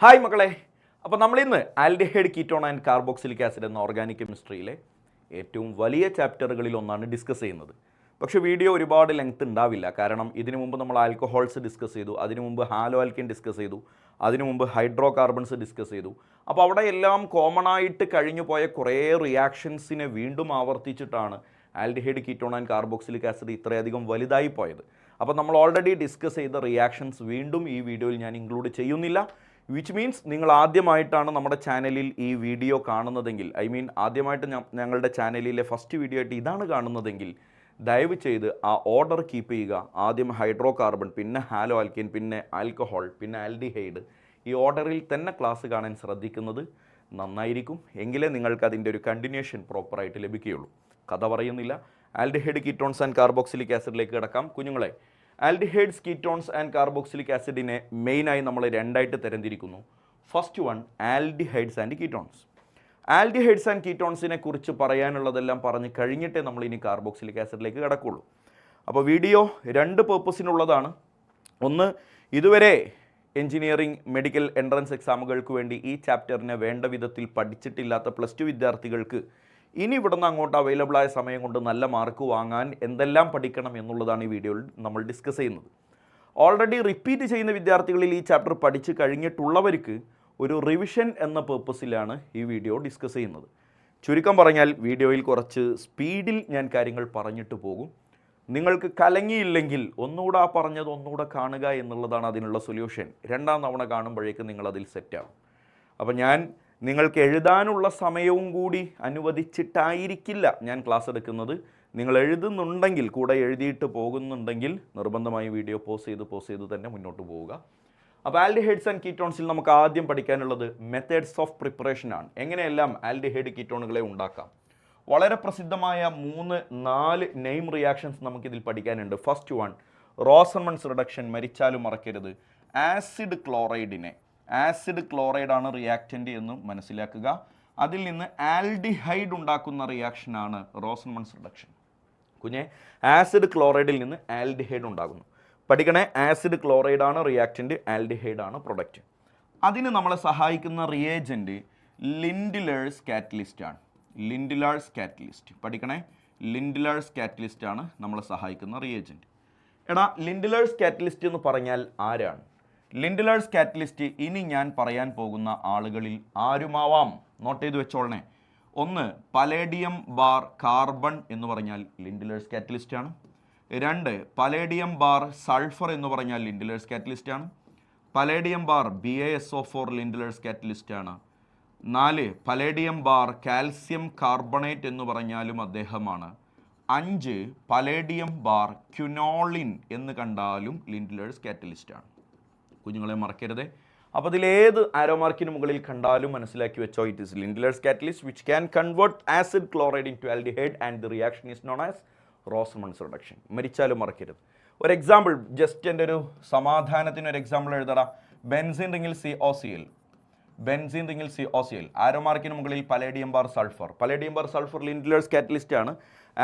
Hi മക്കളെ, അപ്പോൾ നമ്മളിന്ന് aldehyde ketone and carboxylic acid എന്ന ഓർഗാനിക് കെമിസ്ട്രിയിലെ ഏറ്റവും വലിയ ചാപ്റ്ററുകളിൽ ഒന്നാണ് ഡിസ്കസ് ചെയ്യുന്നത്. പക്ഷേ വീഡിയോ ഒരുപാട് ലെങ്ത് ഉണ്ടാവില്ല. കാരണം ഇതിനു മുമ്പ് നമ്മൾ ആൽക്കഹോൾസ് ഡിസ്കസ് ചെയ്തു, അതിനു മുമ്പ് ഹാലോ ആൽക്കിൻ ഡിസ്കസ് ചെയ്തു, അതിനു മുമ്പ് ഹൈഡ്രോ കാർബൺസ് ഡിസ്കസ് ചെയ്തു. അപ്പോൾ അവിടെ എല്ലാം കോമൺ ആയിട്ട് കഴിഞ്ഞു പോയ കുറേ റിയാക്ഷൻസിനെ വീണ്ടും ആവർത്തിച്ചിട്ടാണ് aldehyde ketone and carboxylic acid ഇത്രയധികം വലുതായി പോയത്. അപ്പോൾ നമ്മൾ ഓൾറെഡി ഡിസ്കസ് ചെയ്ത റിയാക്ഷൻസ് വീണ്ടും ഈ വീഡിയോയിൽ ഞാൻ ഇൻക്ലൂഡ് ചെയ്യുന്നില്ല. വിച്ച് മീൻസ് നിങ്ങൾ ആദ്യമായിട്ടാണ് നമ്മുടെ ചാനലിൽ ഈ വീഡിയോ കാണുന്നതെങ്കിൽ, ആദ്യമായിട്ട് ഞങ്ങളുടെ ചാനലിലെ ഫസ്റ്റ് വീഡിയോ ആയിട്ട് ഇതാണ് കാണുന്നതെങ്കിൽ ദയവ് ചെയ്ത് ആ ഓർഡർ കീപ്പ് ചെയ്യുക. ആദ്യം ഹൈഡ്രോ കാർബൺ, പിന്നെ ഹാലോ ആൽക്കിൻ, പിന്നെ ആൽക്കഹോൾ, പിന്നെ ആൽഡിഹൈഡ്. ഈ ഓർഡറിൽ തന്നെ ക്ലാസ് കാണാൻ ശ്രദ്ധിക്കുന്നത് നന്നായിരിക്കും. എങ്കിലേ നിങ്ങൾക്ക് അതിൻ്റെ ഒരു കണ്ടിന്യൂഷൻ പ്രോപ്പറായിട്ട് ലഭിക്കുകയുള്ളൂ. കഥ പറയുന്നില്ല, ആൽഡിഹൈഡ് കീറ്റോൺസ് ആൻഡ് കാർബോക്സിലിക് ആസിഡിലേക്ക് കിടക്കാം. കുഞ്ഞുങ്ങളെ, ആൽഡിഹൈഡ്സ് കീറ്റോൺസ് ആൻഡ് കാർബോക്സിലിക് ആസിഡിനെ മെയിനായി നമ്മൾ രണ്ടായിട്ട് തരംതിരിക്കുന്നു. First one, aldehydes and ketones. Aldehydes and കീറ്റോൺസിനെ കുറിച്ച് പറയാനുള്ളതെല്ലാം പറഞ്ഞ് കഴിഞ്ഞിട്ടേ നമ്മൾ ഇനി കാർബോക്സിലിക് ആസിഡിലേക്ക് കിടക്കുള്ളൂ. അപ്പോൾ വീഡിയോ രണ്ട് പേർപ്പസിനുള്ളതാണ്. ഒന്ന്, ഇതുവരെ എഞ്ചിനീയറിംഗ്, മെഡിക്കൽ എൻട്രൻസ് എക്സാമുകൾക്ക് വേണ്ടി ഈ ചാപ്റ്ററിനെ വേണ്ട വിധത്തിൽ പഠിച്ചിട്ടില്ലാത്ത പ്ലസ് ടു വിദ്യാർത്ഥികൾക്ക് ഇനി ഇവിടുന്ന് അങ്ങോട്ട് അവൈലബിൾ ആയ സമയം കൊണ്ട് നല്ല മാർക്ക് വാങ്ങാൻ എന്തെല്ലാം പഠിക്കണം എന്നുള്ളതാണ് ഈ വീഡിയോയിൽ നമ്മൾ ഡിസ്കസ് ചെയ്യുന്നത്. ഓൾറെഡി റിപ്പീറ്റ് ചെയ്യുന്ന വിദ്യാർത്ഥികളിൽ ഈ ചാപ്റ്റർ പഠിച്ച് കഴിഞ്ഞിട്ടുള്ളവർക്ക് ഒരു റിവിഷൻ എന്ന പേർപ്പസിലാണ് ഈ വീഡിയോ ഡിസ്കസ് ചെയ്യുന്നത്. ചുരുക്കം പറഞ്ഞാൽ വീഡിയോയിൽ കുറച്ച് സ്പീഡിൽ ഞാൻ കാര്യങ്ങൾ പറഞ്ഞിട്ട് പോകും. നിങ്ങൾക്ക് കലങ്ങിയില്ലെങ്കിൽ ഒന്നുകൂടെ ആ പറഞ്ഞത് ഒന്നുകൂടെ കാണുക എന്നുള്ളതാണ് അതിനുള്ള സൊല്യൂഷൻ. രണ്ടാം തവണ കാണുമ്പോഴേക്ക് നിങ്ങളതിൽ സെറ്റാകും. അപ്പോൾ ഞാൻ നിങ്ങൾക്ക് എഴുതാനുള്ള സമയവും കൂടി അനുവദിച്ചിട്ടായിരിക്കില്ല ഞാൻ ക്ലാസ് എടുക്കുന്നത്. നിങ്ങൾ എഴുതുന്നുണ്ടെങ്കിൽ, കൂടെ എഴുതിയിട്ട് പോകുന്നുണ്ടെങ്കിൽ നിർബന്ധമായി വീഡിയോ പോസ് ചെയ്ത് തന്നെ മുന്നോട്ട് പോവുക. അപ്പോൾ ആൽഡിഹൈഡ്സ് ആൻഡ് കീറ്റോൺസിൽ നമുക്ക് ആദ്യം പഠിക്കാനുള്ളത് മെത്തേഡ്സ് ഓഫ് പ്രിപ്പറേഷൻ ആണ്. എങ്ങനെയെല്ലാം ആൽഡിഹൈഡ് കീറ്റോണുകളെ ഉണ്ടാക്കാം. വളരെ പ്രസിദ്ധമായ 3-4 നെയിം റിയാക്ഷൻസ് നമുക്കിതിൽ പഠിക്കാനുണ്ട്. First one, Rosenmund's reduction. മരിച്ചാലും മറക്കരുത്. ആസിഡ് ക്ലോറൈഡാണ് റിയാക്റ്റൻ്റ് എന്ന് മനസ്സിലാക്കുക. അതിൽ നിന്ന് ആൽഡിഹൈഡ് ഉണ്ടാക്കുന്ന റിയാക്ഷനാണ് റോസൻമൺസ് റിഡക്ഷൻ. കുഞ്ഞെ, ആസിഡ് ക്ലോറൈഡിൽ നിന്ന് ആൽഡിഹൈഡ് ഉണ്ടാകുന്നു. പഠിക്കണേ, ആസിഡ് ക്ലോറൈഡാണ് റിയാക്റ്റൻ്റ്, ആൽഡിഹൈഡാണ് പ്രൊഡക്റ്റ്. അതിന് നമ്മളെ സഹായിക്കുന്ന റിയേജൻറ്റ് ലിൻഡിലേഴ്സ് കാറ്റലിസ്റ്റ് ആണ്. ലിൻഡിലേഴ്സ് കാറ്റലിസ്റ്റ് പഠിക്കണേ, ലിൻഡിലേഴ്സ് കാറ്റലിസ്റ്റ് ആണ് നമ്മളെ സഹായിക്കുന്ന റിയേജൻറ്റ്. ലിൻഡിലേഴ്സ് കാറ്റലിസ്റ്റ് എന്ന് പറഞ്ഞാൽ ആരാണ്? ലിൻഡിലേഴ്സ് കാറ്റലിസ്റ്റ് ഇനി ഞാൻ പറയാൻ പോകുന്ന ആളുകളിൽ ആരുമാവാം. നോട്ട് ചെയ്ത് വെച്ചോളണേ. ഒന്ന്, പലേഡിയം ബാർ കാർബൺ എന്ന് പറഞ്ഞാൽ ലിൻഡിലേഴ്സ് കാറ്റലിസ്റ്റ് ആണ്. 2, പലേഡിയം ബാർ സൾഫർ എന്ന് പറഞ്ഞാൽ ലിൻഡിലേഴ്സ് കാറ്റലിസ്റ്റ് ആണ്. പലേഡിയം ബാർ BaSO4 ലിൻഡിലേഴ്സ് കാറ്റലിസ്റ്റ് ആണ്. 4, പലേഡിയം ബാർ കാൽസ്യം കാർബണേറ്റ് എന്ന് പറഞ്ഞാലും അദ്ദേഹമാണ്. 5, പലേഡിയം ബാർ ക്യുനോളിൻ എന്ന് കണ്ടാലും ലിൻഡിലേഴ്സ് കാറ്റലിസ്റ്റ് ആണ്. കുഞ്ഞുങ്ങളെ മറക്കരുത്. അപ്പോൾ അതിലേത് ആരോ മാർക്കിന് മുകളിൽ കണ്ടാലും മനസ്സിലാക്കി വെച്ചോ, it is Lindlar's catalyst which can convert acid chloride into aldehyde and the reaction is known as Rosenmund's reduction. മരിച്ചാലും മറക്കരുത്. ഒരു എക്സാമ്പിൾ, ജസ്റ്റ് എൻ്റെ ഒരു സമാധാനത്തിന് ഒരു എക്സാമ്പിൾ എഴുതടാ. ബെൻസീൻ റിങ്ങിൽ COCl. ആരോ മാർക്കിന് മുകളിൽ palladium bar sulphur. Palladium bar sulphur Lindlar's catalyst ആണ്.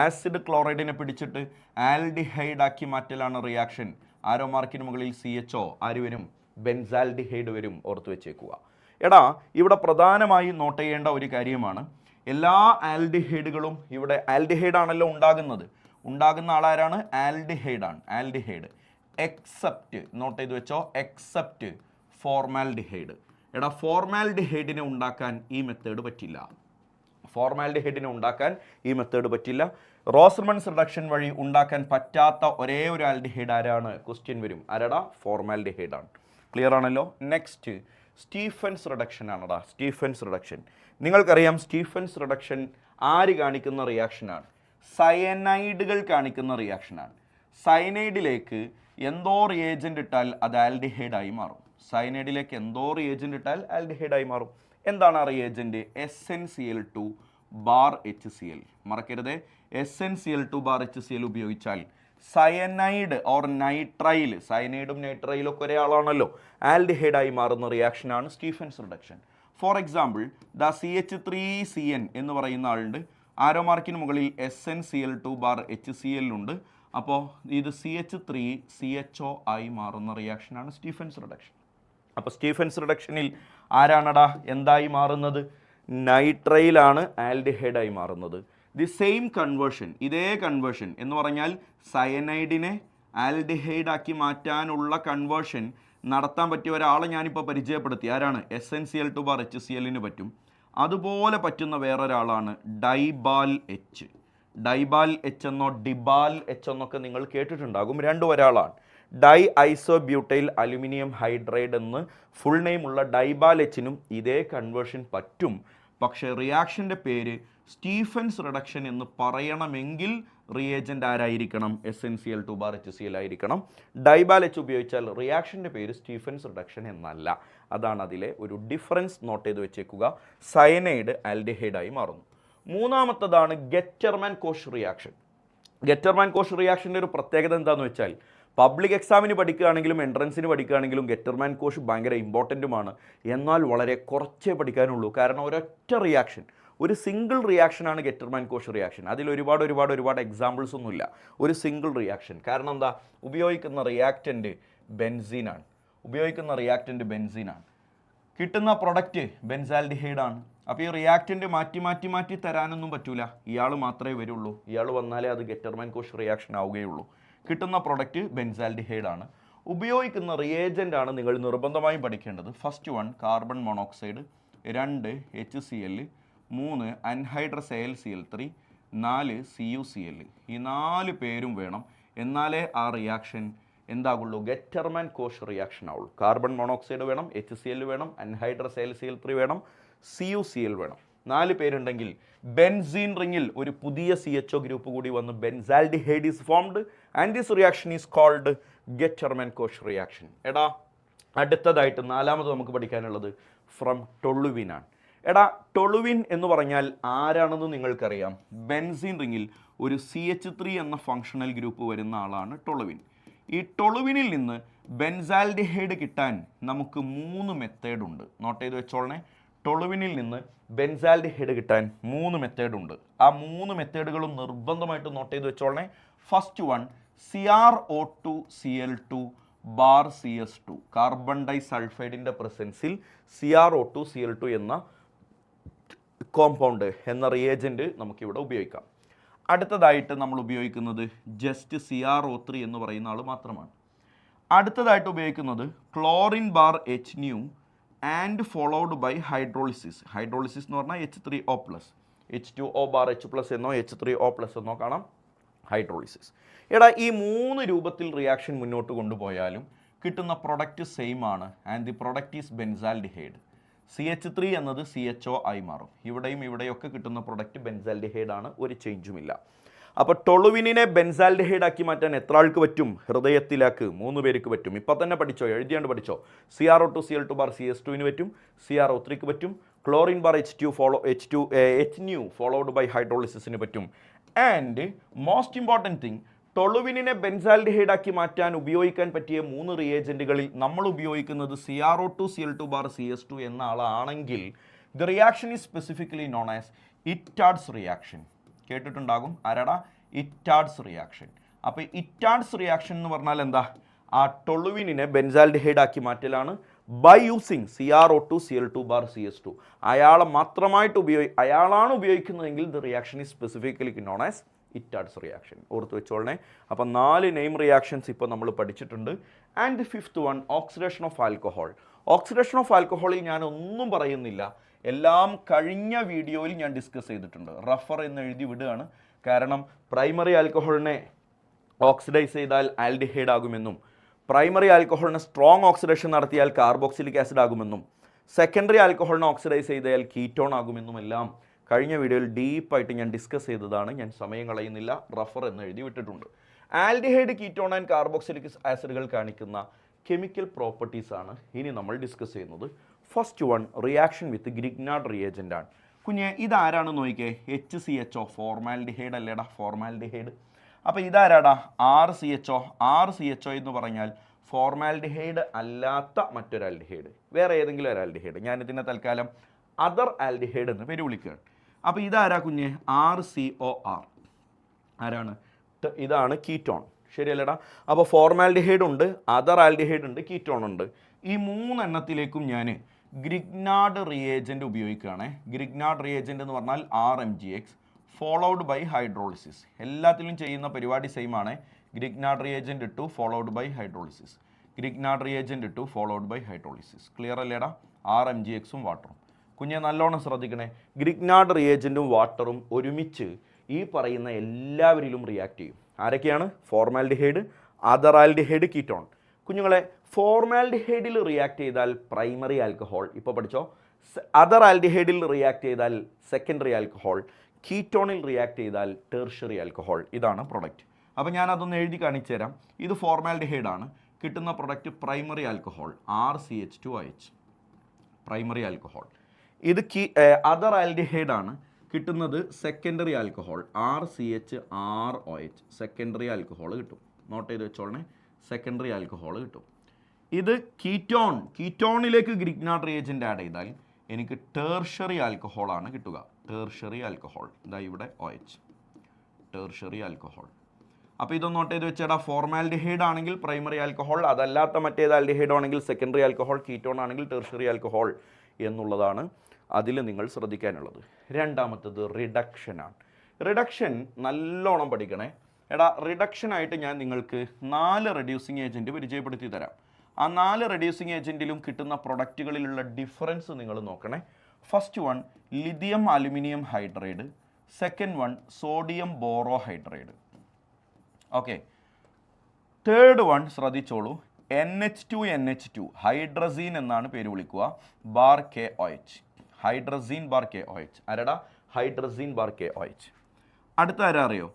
ആസിഡ് ക്ലോറൈഡിനെ പിടിച്ചിട്ട് ആൽഡിഹൈഡ് ആക്കി മാറ്റലാണ് റിയാക്ഷൻ. ആരോ മാർക്കിന് മുകളിൽ CHO ആര് വരും? ബെൻസാൽഡിഹൈഡ് വരും. ഓർത്ത് വെച്ചേക്കുക. ഇവിടെ പ്രധാനമായി നോട്ട് ചെയ്യേണ്ട ഒരു കാര്യമാണ്, എല്ലാ ആൽഡിഹൈഡുകളും ഇവിടെ ആൽഡിഹൈഡ് ആണല്ലോ ഉണ്ടാകുന്ന ആളാരാണ്? ആൽഡിഹൈഡാണ്. ആൽഡിഹൈഡ് എക്സെപ്റ്റ്, നോട്ട് ചെയ്ത് വെച്ചോ, എക്സെപ്റ്റ് ഫോർമാൽഡിഹൈഡ്. ഫോർമാൽഡിഹൈഡിനെ ഉണ്ടാക്കാൻ ഈ മെത്തേഡ് പറ്റില്ല. റോസൻമൺസ് റിഡക്ഷൻ വഴി ഉണ്ടാക്കാൻ പറ്റാത്ത ഒരേ ഒരു ആൽഡിഹൈഡ് ആരാണ്? ക്വസ്റ്റ്യൻ വരും. ഫോർമാൽഡിഹൈഡ് ആണ്. ക്ലിയർ ആണല്ലോ. നെക്സ്റ്റ്, സ്റ്റീഫൻസ് റിഡക്ഷൻ ആണടാ. സ്റ്റീഫൻസ് റിഡക്ഷൻ നിങ്ങൾക്കറിയാം. സ്റ്റീഫൻസ് റിഡക്ഷൻ ആര് കാണിക്കുന്ന റിയാക്ഷനാണ്? സയനൈഡുകൾ കാണിക്കുന്ന റിയാക്ഷനാണ്. സയനൈഡിലേക്ക് എന്തോ റിയേജൻ്റ് ഇട്ടാൽ അത് ആൽഡിഹൈഡായി മാറും. എന്താണ് ആ റിയേജൻറ്റ്? SnCl2 bar HCl. മറക്കരുത്, SnCl2 ബാർ HCl ഉപയോഗിച്ചാൽ സയനൈഡ് ഓർ നൈട്രൈൽ, സയനൈഡും നൈട്രൈലും ഒക്കെ ഒരേ ആളാണല്ലോ, ആൽഡിഹൈഡായി മാറുന്ന റിയാക്ഷനാണ് Stephen's reduction. For example, CH3CN എന്ന് പറയുന്ന ആളുണ്ട്. ആരോ മാർക്കിന് മുകളിൽ SnCl2 ബാർ HCl ഉണ്ട്. അപ്പോൾ ഇത് CH3CHO ആയി മാറുന്ന റിയാക്ഷനാണ് സ്റ്റീഫൻസ് റിഡക്ഷൻ. അപ്പോൾ സ്റ്റീഫൻസ് റിഡക്ഷനിൽ ആരാണടാ എന്തായി മാറുന്നത്? നൈട്രൈലാണ് ആൽഡിഹൈഡായി മാറുന്നത്. ദി സെയിം കൺവേർഷൻ, ഇതേ കൺവേർഷൻ എന്ന് പറഞ്ഞാൽ സയനൈഡിനെ ആൽഡിഹൈഡാക്കി മാറ്റാനുള്ള കൺവേർഷൻ നടത്താൻ പറ്റിയ ഒരാളെ ഞാനിപ്പോൾ പരിചയപ്പെടുത്തി. ആരാണ്? SnCl2 പറ്റും. അതുപോലെ പറ്റുന്ന വേറൊരാളാണ് ഡൈബാൽ എച്ച്. ഡൈബാൽ എച്ച് എന്നോ ഡിബാൽ എച്ച് എന്നൊക്കെ നിങ്ങൾ കേട്ടിട്ടുണ്ടാകും. രണ്ടും ഒരാളാണ്. ഡൈ ഐസോബ്യൂട്ടൈൽ അലുമിനിയം ഹൈഡ്രൈഡ് എന്ന് ഫുൾ നെയിം ഉള്ള ഡൈബാൽ എച്ചിനും ഇതേ കൺവേർഷൻ പറ്റും. പക്ഷേ റിയാക്ഷൻ്റെ പേര് സ്റ്റീഫൻസ് റിഡക്ഷൻ എന്ന് പറയണമെങ്കിൽ റിയേജൻ്റ് ആരായിരിക്കണം? SnCl2HCl ആയിരിക്കണം. ഡൈബാൽ എച്ച് ഉപയോഗിച്ചാൽ റിയാക്ഷൻ്റെ പേര് സ്റ്റീഫൻസ് റിഡക്ഷൻ എന്നല്ല. അതാണ് അതിലെ ഒരു ഡിഫറൻസ്. നോട്ട് ചെയ്ത് വെച്ചേക്കുക. സയനൈഡ് ആൽഡിഹൈഡായി മാറുന്നു. മൂന്നാമത്തതാണ് ഗെറ്റർമാൻ കോഷ് റിയാക്ഷൻ. ഗെറ്റർമാൻ കോഷ് റിയാക്ഷൻ്റെ ഒരു പ്രത്യേകത എന്താണെന്ന് വെച്ചാൽ പബ്ലിക് എക്സാമിന് പഠിക്കുകയാണെങ്കിലും എൻട്രൻസിന് പഠിക്കുകയാണെങ്കിലും ഗെറ്റർമാൻ കോഷ് ഭയങ്കര ഇമ്പോർട്ടൻറ്റുമാണ്. എന്നാൽ വളരെ കുറച്ചേ പഠിക്കാനുള്ളൂ. കാരണം ഒരൊറ്റ റിയാക്ഷൻ, ഒരു സിംഗിൾ റിയാക്ഷനാണ് ഗെറ്റർമാൻ കോഷ് റിയാക്ഷൻ. അതിൽ ഒരുപാട് എക്സാമ്പിൾസ് ഒന്നുമില്ല. ഒരു സിംഗിൾ റിയാക്ഷൻ. കാരണം എന്താ? ഉപയോഗിക്കുന്ന റിയാക്റ്റൻ്റ് ബെൻസീനാണ്. കിട്ടുന്ന പ്രൊഡക്റ്റ് ബെൻസാൽഡിഹൈഡാണ്. അപ്പോൾ ഈ റിയാക്റ്റൻ്റ് മാറ്റി തരാനൊന്നും പറ്റൂല. ഇയാൾ മാത്രമേ വരുള്ളൂ. ഇയാൾ വന്നാലേ അത് ഗെറ്റർമാൻ കോഷ് റിയാക്ഷൻ ആവുകയുള്ളൂ. കിട്ടുന്ന പ്രൊഡക്റ്റ് ബെൻസാൽഡിഹൈഡാണ്. ഉപയോഗിക്കുന്ന റിയേജൻ്റാണ് നിങ്ങൾ നിർബന്ധമായും പഠിക്കേണ്ടത്. First one carbon monoxide, 2 HCl, 3 അൻഹൈഡ്രസ് AlCl3, 4 CuCl. ഈ 4 പേരും വേണം. എന്നാലേ ആ റിയാക്ഷൻ എന്താകുള്ളൂ? ഗെറ്റർമാൻ കോഷ് റിയാക്ഷൻ ആവുള്ളൂ. കാർബൺ മോണോക്സൈഡ് വേണം, HCl വേണം, അൻഹൈഡ്രസ് AlCl3 വേണം, CuCl വേണം. 4 പേരുണ്ടെങ്കിൽ ബെൻസീൻ റിങ്ങിൽ ഒരു പുതിയ CHO ഗ്രൂപ്പ് കൂടി വന്ന് benzaldehyde is formed and this reaction is called Gattermann Koch reaction. എടാ അടുത്തതായിട്ട് നാലാമത് നമുക്ക് പഠിക്കാനുള്ളത് ഫ്രം ടൊളുവിനാണ്. എടാ ടൊളുവിൻ എന്ന് പറഞ്ഞാൽ ആരാണെന്ന് നിങ്ങൾക്കറിയാം. ബെൻസീൻ റിങ്ങിൽ ഒരു CH3 എന്ന ഫങ്ഷണൽ ഗ്രൂപ്പ് വരുന്ന ആളാണ് ടൊളുവിൻ. ഈ ടൊളുവിനിൽ നിന്ന് ബെൻസാൽഡിഹൈഡ് കിട്ടാൻ നമുക്ക് 3 മെത്തേഡ് ഉണ്ട്. നോട്ട് ചെയ്ത് വെച്ചോളണേ. ടൊളുവിനിൽ നിന്ന് ബെൻസാൽഡിഹൈഡ് കിട്ടാൻ 3 മെത്തേഡ് ഉണ്ട്. ആ 3 മെത്തേഡുകളും നിർബന്ധമായിട്ട് നോട്ട് ചെയ്ത് വെച്ചോളണേ. First one CrO2Cl2 bar CS2. Carbon ഡൈ സൾഫൈഡിൻ്റെ പ്രസൻസിൽ CrO2Cl2 എന്ന കോമ്പൗണ്ട് എന്ന റിയേജൻറ്റ് നമുക്കിവിടെ ഉപയോഗിക്കാം. അടുത്തതായിട്ട് നമ്മൾ ഉപയോഗിക്കുന്നത് ജസ്റ്റ് CrO3 എന്ന് പറയുന്ന ആൾ മാത്രമാണ്. അടുത്തതായിട്ട് ഉപയോഗിക്കുന്നത് chlorine bar HNu and followed by hydrolysis. Hydrolysis എന്ന് പറഞ്ഞാൽ H3O+, H2O ബാർ H+ എന്നോ H3O+ എന്നോ കാണാം. ഹൈഡ്രോളിസിസ്. എടാ ഈ 3 രൂപത്തിൽ റിയാക്ഷൻ മുന്നോട്ട് കൊണ്ടുപോയാലും കിട്ടുന്ന പ്രൊഡക്റ്റ് സെയിം ആണ്. And the product is benzaldehyde. CH3 എന്നത് CHO ആയി മാറും. ഇവിടെയൊക്കെ കിട്ടുന്ന പ്രൊഡക്റ്റ് ബെൻസാൽഡിഹൈഡ് ആണ്. ഒരു ചേഞ്ചുമില്ല. അപ്പോൾ ടൊളുവിനെ ബെൻസാൽഡിഹൈഡ് ആക്കി മാറ്റാൻ എത്ര ആൾക്ക് പറ്റും? ഹൃദയത്തിലാക്ക് 3 പേർക്ക് പറ്റും. ഇപ്പം തന്നെ പഠിച്ചോ, എഴുതിയാണ്ട് പഠിച്ചോ. CrO2Cl2 ബാർ CS2 പറ്റും, CrO3 പറ്റും, chlorine bar HNu followed by ഹൈഡ്രോളിസിന് പറ്റും. And most important thing, toluene benzaldehyde ആക്കി മാറ്റാൻ ഉപയോഗിക്കാൻ പറ്റിയ 3 റിയേജൻറ്റുകളിൽ നമ്മൾ ഉപയോഗിക്കുന്നത് CrO2Cl2 ബാർ CS2 എന്ന ആളാണെങ്കിൽ the reaction is specifically known as Etard's reaction. കേട്ടിട്ടുണ്ടാകും. ആരാടാ? Etard's reaction. അപ്പോൾ ഇറ്റാഡ്സ് റിയാക്ഷൻ എന്ന് പറഞ്ഞാൽ എന്താ? ആ ടൊളുവിനെ ബെൻസാൽഡിഹൈഡ് ആക്കി മാറ്റലാണ് by using CrO2Cl2 bar CS2. അയാളാണ് ഉപയോഗിക്കുന്നതെങ്കിൽ the reaction is specifically known as Etard's reaction. ഓർത്ത് വെച്ചോളണേ. അപ്പം 4 നെയിം റിയാക്ഷൻസ് ഇപ്പോൾ നമ്മൾ പഠിച്ചിട്ടുണ്ട്. And the fifth one oxidation of alcohol. Oxidation of ആൽക്കഹോളിൽ ഞാൻ ഒന്നും പറയുന്നില്ല. എല്ലാം കഴിഞ്ഞ വീഡിയോയിൽ ഞാൻ ഡിസ്കസ് ചെയ്തിട്ടുണ്ട്. റഫർ എന്ന് എഴുതി വിടുകയാണ്. കാരണം പ്രൈമറി ആൽക്കഹോളിനെ ഓക്സിഡൈസ് ചെയ്താൽ ആൽഡിഹൈഡ് ആകുമെന്നും പ്രൈമറി ആൽക്കഹോളിനെ സ്ട്രോങ് ഓക്സിഡേഷൻ നടത്തിയാൽ കാർബോക്സിലിക് ആസിഡ് ആകുമെന്നും സെക്കൻഡറി ആൽക്കഹോളിനെ ഓക്സിഡൈസ് ചെയ്താൽ കീറ്റോൺ ആകുമെന്നും എല്ലാം കഴിഞ്ഞ വീഡിയോയിൽ ഡീപ്പായിട്ട് ഞാൻ ഡിസ്കസ് ചെയ്തതാണ്. ഞാൻ സമയം കളയുന്നില്ല. റഫർ എന്ന് എഴുതി വിട്ടിട്ടുണ്ട്. ആൽഡിഹൈഡ്, കീറ്റോൺ ആൻഡ് കാർബോക്സിലിക് ആസിഡുകൾ കാണിക്കുന്ന കെമിക്കൽ പ്രോപ്പർട്ടീസാണ് ഇനി നമ്മൾ ഡിസ്കസ് ചെയ്യുന്നത്. First one reaction with Grignard reagent ആണ്. കുഞ്ഞെ ഇതാരാണെന്ന് നോക്കിക്കേ. HCHO ഫോർമാൽഡിഹൈഡ് അല്ലേടാ? ഫോർമാൽഡിഹൈഡ്. അപ്പോൾ ഇതാരാടാ? RCHO എന്ന് പറഞ്ഞാൽ ഫോർമാൽഡിഹൈഡ് അല്ലാത്ത മറ്റൊരു ആൽഡിഹൈഡ്, വേറെ ഏതെങ്കിലും ഒരു ആൽഡിഹൈഡ്. ഞാനിതിനെ തൽക്കാലം അതർ ആൽഡിഹൈഡ് എന്ന് പേര് വിളിക്കുകയാണ്. അപ്പോൾ ഇതാരാ കുഞ്ഞെ? RCOR. ആരാണ്? ഇതാണ് കീറ്റോൺ. ശരിയല്ലേടാ? അപ്പോൾ ഫോർമാൽഡിഹൈഡ് ഉണ്ട്, അതർ ആൽഡിഹൈഡ് ഉണ്ട്, കീറ്റോൺ ഉണ്ട്. ഈ 3 എണ്ണത്തിലേക്കും ഞാൻ ഗ്രിഗ്നാർഡ് റിയേജൻറ്റ് ഉപയോഗിക്കുകയാണ്. ഗ്രിഗ്നാർഡ് റിയേജൻറ്റ് എന്ന് പറഞ്ഞാൽ RMgx ഫോളോഡ് ബൈ ഹൈഡ്രോളിസിസ്. എല്ലാത്തിലും ചെയ്യുന്ന പരിപാടി സെയിം ആണ്. ഗ്രിഗ്നാർഡ് റിയേജൻറ്റ് ഇട്ടു followed by hydrolysis. Grignard reagent ഇട്ടു ഫോളോഡ് ബൈ ഹൈഡ്രോളിസിസ്. ക്ലിയർ അല്ലേടാ? RMgxും വാട്ടറും. കുഞ്ഞെ നല്ലോണം ശ്രദ്ധിക്കണേ. ഗ്രിഗ്നാർഡ് റിയേജൻറ്റും വാട്ടറും ഒരുമിച്ച് ഈ പറയുന്ന എല്ലാവരിലും റിയാക്ട് ചെയ്യും. ആരൊക്കെയാണ്? Formaldehyde, other aldehyde, ketone. കുഞ്ഞുങ്ങളെ, ഫോർമാൽഡിഹൈഡിൽ റിയാക്ട് ചെയ്താൽ പ്രൈമറി ആൽക്കഹോൾ, ഇപ്പോൾ പഠിച്ചോ. അതർ ആൽഡിഹൈഡിൽ റിയാക്ട് ചെയ്താൽ സെക്കൻഡറി ആൽക്കഹോൾ, കീറ്റോണിൽ റിയാക്ട് ചെയ്താൽ ടെർഷ്യറി ആൽക്കഹോൾ. ഇതാണ് പ്രൊഡക്റ്റ്. അപ്പോൾ ഞാൻ അതൊന്ന് എഴുതി കാണിച്ചു തരാം. ഇത് ഫോർമാൽഡിഹൈഡ് ആണ്. കിട്ടുന്ന product primary alcohol RCH2OH, primary alcohol. ഇത് അതർ ആൽഡിഹൈഡ് ആണ്. കിട്ടുന്നത് secondary alcohol RCHROH, secondary alcohol കിട്ടും. നോട്ട് ചെയ്ത് വെച്ചോളണേ, സെക്കൻഡറി ആൽക്കഹോൾ കിട്ടും. ഇത് കീറ്റോണിലേക്ക് ഗ്രിഗ്നാർഡ് റിയേജൻറ്റ് ആഡ് ചെയ്താൽ എനിക്ക് ടെർഷ്യറി ആൽക്കഹോളാണ് കിട്ടുക. ടെർഷ്യറി ആൽക്കഹോൾ, ഇതാ ഇവിടെ OH, ടെർഷ്യറി ആൽക്കഹോൾ. അപ്പോൾ ഇതൊന്ന് നോട്ട് ചെയ്ത് വെച്ചേടാ. ഫോർമാൽഡിഹൈഡ് ആണെങ്കിൽ പ്രൈമറി ആൽക്കഹോൾ, അതല്ലാത്ത മറ്റേത് ആൽഡിഹൈഡ് ആണെങ്കിൽ സെക്കൻഡറി ആൽക്കഹോൾ, കീറ്റോൺ ആണെങ്കിൽ ടെർഷ്യറി ആൽക്കഹോൾ എന്നുള്ളതാണ് അതിൽ നിങ്ങൾ ശ്രദ്ധിക്കാനുള്ളത്. രണ്ടാമത്തത് റിഡക്ഷനാണ്. റിഡക്ഷൻ നല്ലോണം പഠിക്കണേ. എടാ, റിഡക്ഷനായിട്ട് ഞാൻ നിങ്ങൾക്ക് 4 റെഡ്യൂസിങ് ഏജൻറ്റ് പരിചയപ്പെടുത്തി തരാം. ആ 4 റെഡ്യൂസിങ് ഏജൻറ്റിലും കിട്ടുന്ന പ്രൊഡക്റ്റുകളിലുള്ള ഡിഫറൻസ് നിങ്ങൾ നോക്കണേ. First one lithium aluminium hydride, second one sodium borohydride. Okay, third one ശ്രദ്ധിച്ചോളൂ, NH2 ഹൈഡ്രസീൻ എന്നാണ് പേര് വിളിക്കുക, bar KOH, hydrazine bar KOH. ആരടാ? Hydrazine bar KOH. അടുത്ത ആരാ അറിയോ?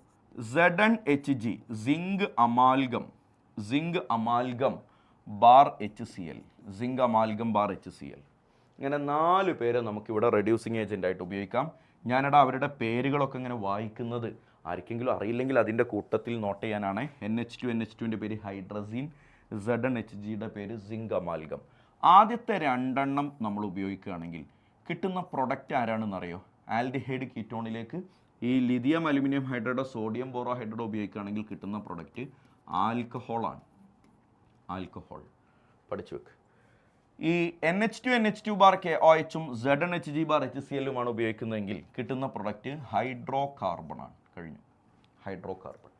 ZnHg, zinc amalgam, zinc amalgam bar HCl, zinc amalgam bar HCl. ഇങ്ങനെ 4 പേരെ നമുക്കിവിടെ റെഡ്യൂസിങ് ഏജൻ്റ് ആയിട്ട് ഉപയോഗിക്കാം. ഞാനിടാ അവരുടെ പേരുകളൊക്കെ ഇങ്ങനെ വായിക്കുന്നത് ആർക്കെങ്കിലും അറിയില്ലെങ്കിൽ അതിൻ്റെ കൂട്ടത്തിൽ നോട്ട് ചെയ്യാനാണ്. NH2ൻ്റെ പേര് ഹൈഡ്രസീൻ, ZnHgയുടെ പേര് സിങ്ക് അമാൽഗം. ആദ്യത്തെ 2 എണ്ണം നമ്മൾ ഉപയോഗിക്കുകയാണെങ്കിൽ കിട്ടുന്ന പ്രൊഡക്റ്റ് ആരാണെന്നറിയോ? ആൽഡിഹൈഡ് കീറ്റോണിലേക്ക് ഈ ലിഥിയം അലുമിനിയം ഹൈഡ്രൈഡോ സോഡിയം ബോറോഹൈഡ്രൈഡോ ഉപയോഗിക്കുകയാണെങ്കിൽ കിട്ടുന്ന പ്രൊഡക്റ്റ് ആൽക്കഹോളാണ്. ആൽക്കഹോൾ പഠിച്ചു വെക്ക്. ഈ NH2 ബാർ KOHും ZnHg ബാർ HClഉമാണ് ഉപയോഗിക്കുന്നതെങ്കിൽ കിട്ടുന്ന പ്രൊഡക്റ്റ് ഹൈഡ്രോ കാർബണാണ്. കഴിഞ്ഞു, ഹൈഡ്രോ കാർബൺ.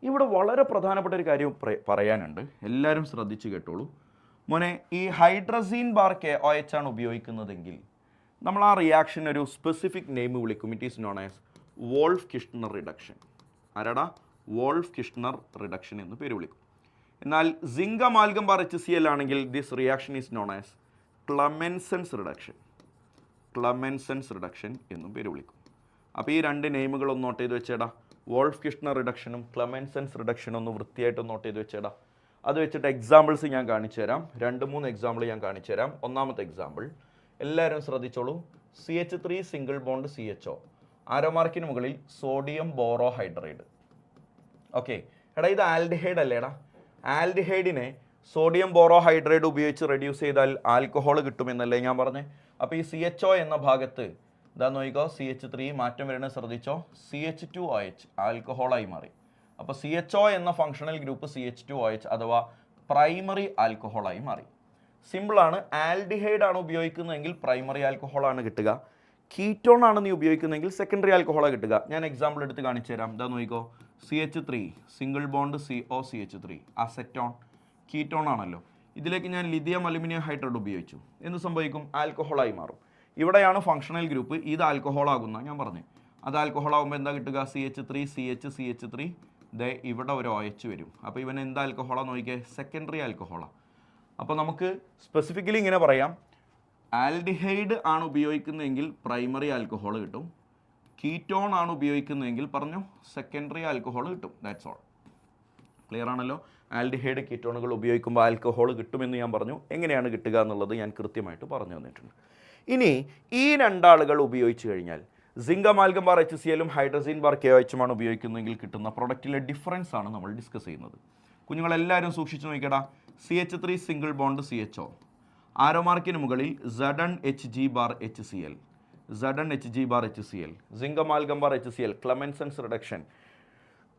ഇവിടെ വളരെ പ്രധാനപ്പെട്ട ഒരു കാര്യം പറയാനുണ്ട്, എല്ലാവരും ശ്രദ്ധിച്ച് കേട്ടോളൂ. മോനെ, ഈ ഹൈഡ്രസീൻ ബാർ KOH ആണ് ഉപയോഗിക്കുന്നതെങ്കിൽ നമ്മൾ ആ റിയാക്ഷൻ ഒരു സ്പെസിഫിക് നെയിം വിളിക്കും. It is known as Wolff Kishner reduction. ആരാടാ? വോൾഫ് കിഷ്ണർ റിഡക്ഷൻ എന്ന് പേര് വിളിക്കും. എന്നാൽ സിങ്ക് അമാൽഗം ബാർ HCl ആണെങ്കിൽ this reaction is known as Clemmensen's reduction, Clemmensen's reduction എന്നും പേര് വിളിക്കും. അപ്പോൾ ഈ 2 നെയിമുകളൊന്ന് നോട്ട് ചെയ്ത് വെച്ചേടാ. വോൾഫ് കിഷ്ണർ റിഡക്ഷനും ക്ലമെൻസൻസ് റിഡക്ഷനും ഒന്ന് വൃത്തിയായിട്ട് നോട്ട് ചെയ്ത് വെച്ചേടാ. അത് വെച്ചിട്ട് എക്സാമ്പിൾസ് ഞാൻ കാണിച്ചു തരാം. 2-3 എക്സാമ്പിൾ ഞാൻ കാണിച്ചു തരാം. ഒന്നാമത്തെ എക്സാമ്പിൾ എല്ലാവരും ശ്രദ്ധിച്ചോളൂ. CH3 സിംഗിൾ ബോണ്ട് CHO, ആരോമാർക്കിന് മുകളിൽ സോഡിയം ബോറോഹൈഡ്രൈഡ്. ഓക്കെ എടാ, ഇത് ആൽഡിഹൈഡ് അല്ലേടാ? ആൽഡിഹൈഡിനെ സോഡിയം ബോറോഹൈഡ്രൈഡ് ഉപയോഗിച്ച് റെഡ്യൂസ് ചെയ്താൽ ആൽക്കഹോൾ കിട്ടുമെന്നല്ലേ ഞാൻ പറഞ്ഞേ? അപ്പോൾ ഈ CHO എന്ന ഭാഗത്ത് ഇതാ നോക്കിക്കോ, CH3 മാറ്റം വരുന്നത് ശ്രദ്ധിച്ചോ, CH2OH ആൽക്കഹോളായി മാറി. അപ്പോൾ CHO എന്ന ഫങ്ഷണൽ ഗ്രൂപ്പ് CH2OH അഥവാ പ്രൈമറി ആൽക്കഹോളായി മാറി. സിമ്പിളാണ്. ആൽഡിഹൈഡ് ആണ് ഉപയോഗിക്കുന്നതെങ്കിൽ പ്രൈമറി ആൽക്കഹോളാണ് കിട്ടുക. കീറ്റോൺ ആണ് നീ ഉപയോഗിക്കുന്നതെങ്കിൽ സെക്കൻഡറി ആൽക്കഹോളാണ് കിട്ടുക. ഞാൻ എക്സാമ്പിൾ എടുത്ത് കാണിച്ചു തരാം. ഇതാ നോക്കിക്കോ, CH3 single bond COCH3 acetone, ketone ആണല്ലോ. ഇതിലേക്ക് ഞാൻ ലിഥിയം അലുമിനിയം ഹൈഡ്രൈഡ് ഉപയോഗിച്ചു. എന്ത് സംഭവിക്കും? ആൽക്കഹോളായി മാറും. ഇവിടെയാണ് ഫങ്ഷണൽ ഗ്രൂപ്പ്, ഇത് ആൽക്കഹോൾ ആകുന്ന ഞാൻ പറഞ്ഞു. അത് ആൽക്കഹോൾ ആകുമ്പോൾ എന്താ കിട്ടുക? CH3 CH3 ദേ ഇവിടെ ഒരു OH വരും. അപ്പോൾ ഇവൻ എന്താ ആൽക്കഹോളാണ് നോക്കിക്കേ? സെക്കൻഡറി ആൽക്കഹോളാണ്. അപ്പോൾ നമുക്ക് സ്പെസിഫിക്കലി ഇങ്ങനെ പറയാം, ആൽഡിഹൈഡ് ആണ് ഉപയോഗിക്കുന്നതെങ്കിൽ പ്രൈമറി ആൽക്കഹോൾ കിട്ടും, കീറ്റോൺ ആണ് ഉപയോഗിക്കുന്നതെങ്കിൽ പറഞ്ഞു സെക്കൻഡറി ആൽക്കഹോൾ കിട്ടും. That's all. ക്ലിയർ ആണല്ലോ? ആൽഡിഹൈഡ് കീറ്റോണുകൾ ഉപയോഗിക്കുമ്പോൾ ആൽക്കഹോൾ കിട്ടുമെന്ന് ഞാൻ പറഞ്ഞു. എങ്ങനെയാണ് കിട്ടുക എന്നുള്ളത് ഞാൻ കൃത്യമായിട്ട് പറഞ്ഞു തന്നിട്ടുണ്ട്. ഇനി ഈ 2 ആളുകൾ ഉപയോഗിച്ച് കഴിഞ്ഞാൽ സിങ്ക് അമാൽഗം ബാർ HClഉം ഹൈഡ്രസീൻ ബാർ KOHുമാണ് ഉപയോഗിക്കുന്നതെങ്കിൽ കിട്ടുന്ന പ്രൊഡക്റ്റിലെ ഡിഫറൻസ് ആണ് നമ്മൾ ഡിസ്കസ് ചെയ്യുന്നത്. കുഞ്ഞുങ്ങളെല്ലാവരും സൂക്ഷിച്ച് നോക്കിക്കടാ. CH3 സിംഗിൾ ബോണ്ട് CHO, ആരോമാർക്കിന് മുകളിൽ ZnHg bar HCl, ZnHg bar HCl, zinc amalgam bar HCl, Clemmensen's reduction.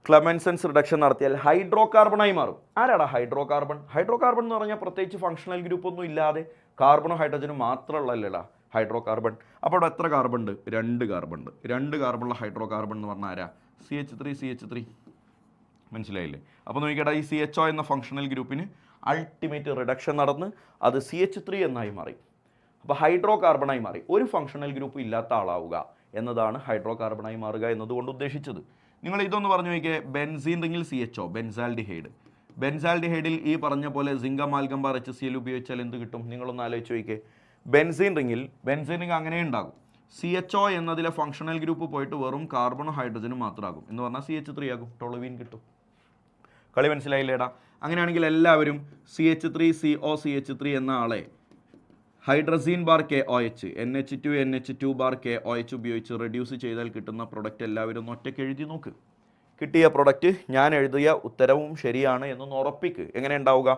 Clemmensen's reduction നടത്തിയാൽ ഹൈഡ്രോ കാർബണായി മാറും. ആരാടാ ഹൈഡ്രോ കാർബൺ? ഹൈഡ്രോ കാർബൺ എന്ന് പറഞ്ഞാൽ പ്രത്യേകിച്ച് ഫങ്ഷണൽ ഗ്രൂപ്പ് ഒന്നും ഇല്ലാതെ കാർബണും ഹൈഡ്രജനും മാത്രമുള്ളല്ലേടാ ഹൈഡ്രോ കാർബൺ. അപ്പോൾ അവിടെ എത്ര കാർബൺ ഉണ്ട്? 2 കാർബൺ ഉണ്ട്. 2 കാർബണുള്ള ഹൈഡ്രോ കാർബൺ എന്ന് പറഞ്ഞാൽ ആരാ? CH3. മനസ്സിലായില്ലേ? അപ്പോൾ നോക്കിക്കേട്ടാ, ഈ CHO എന്ന ഫങ്ഷണൽ ഗ്രൂപ്പിന് അൾട്ടിമേറ്റ് റിഡക്ഷൻ നടന്ന് അത് CH3 എന്നായി മാറി. അപ്പോൾ ഹൈഡ്രോ കാർബണായി മാറി. ഒരു ഫങ്ഷണൽ ഗ്രൂപ്പ് ഇല്ലാത്ത ആളാവുക എന്നതാണ് ഹൈഡ്രോ കാർബണായി മാറുക എന്നതുകൊണ്ട് ഉദ്ദേശിച്ചത്. നിങ്ങൾ ഇതൊന്ന് പറഞ്ഞു നോക്കിയേ. ബെൻസീൻ റിങ്ങിൽ CHO, ബെൻസാൽഡിഹൈഡ്. ബെൻസാൽഡിഹൈഡിൽ ഈ പറഞ്ഞ പോലെ സിങ്ക് അമാൽഗം HCl ഉപയോഗിച്ചാൽ എന്ത് കിട്ടും? നിങ്ങളൊന്ന് ആലോചിച്ച് നോക്കിയേ. ബെൻസീൻ റിങ് അങ്ങനെ ഉണ്ടാകും. CHO എന്നതിലെ ഫങ്ഷണൽ ഗ്രൂപ്പ് പോയിട്ട് വെറും കാർബണും ഹൈഡ്രജനും മാത്രമാകും. എന്ന് പറഞ്ഞാൽ CH3 ആകും. ടോളുവീൻ കിട്ടും. കളി മനസ്സിലായില്ലേടാ? അങ്ങനെയാണെങ്കിൽ എല്ലാവരും CH3CO CH3 എന്ന ആളെ hydrazine bar KOH NH2 bar KOH ഉപയോഗിച്ച് റെഡ്യൂസ് ചെയ്താൽ കിട്ടുന്ന പ്രൊഡക്റ്റ് എല്ലാവരും ഒന്ന് ഒറ്റയ്ക്ക് എഴുതി നോക്ക്. കിട്ടിയ പ്രൊഡക്റ്റ് ഞാൻ എഴുതിയ ഉത്തരവും ശരിയാണ് എന്നൊന്ന് ഉറപ്പിക്ക്. എങ്ങനെ ഉണ്ടാവുക?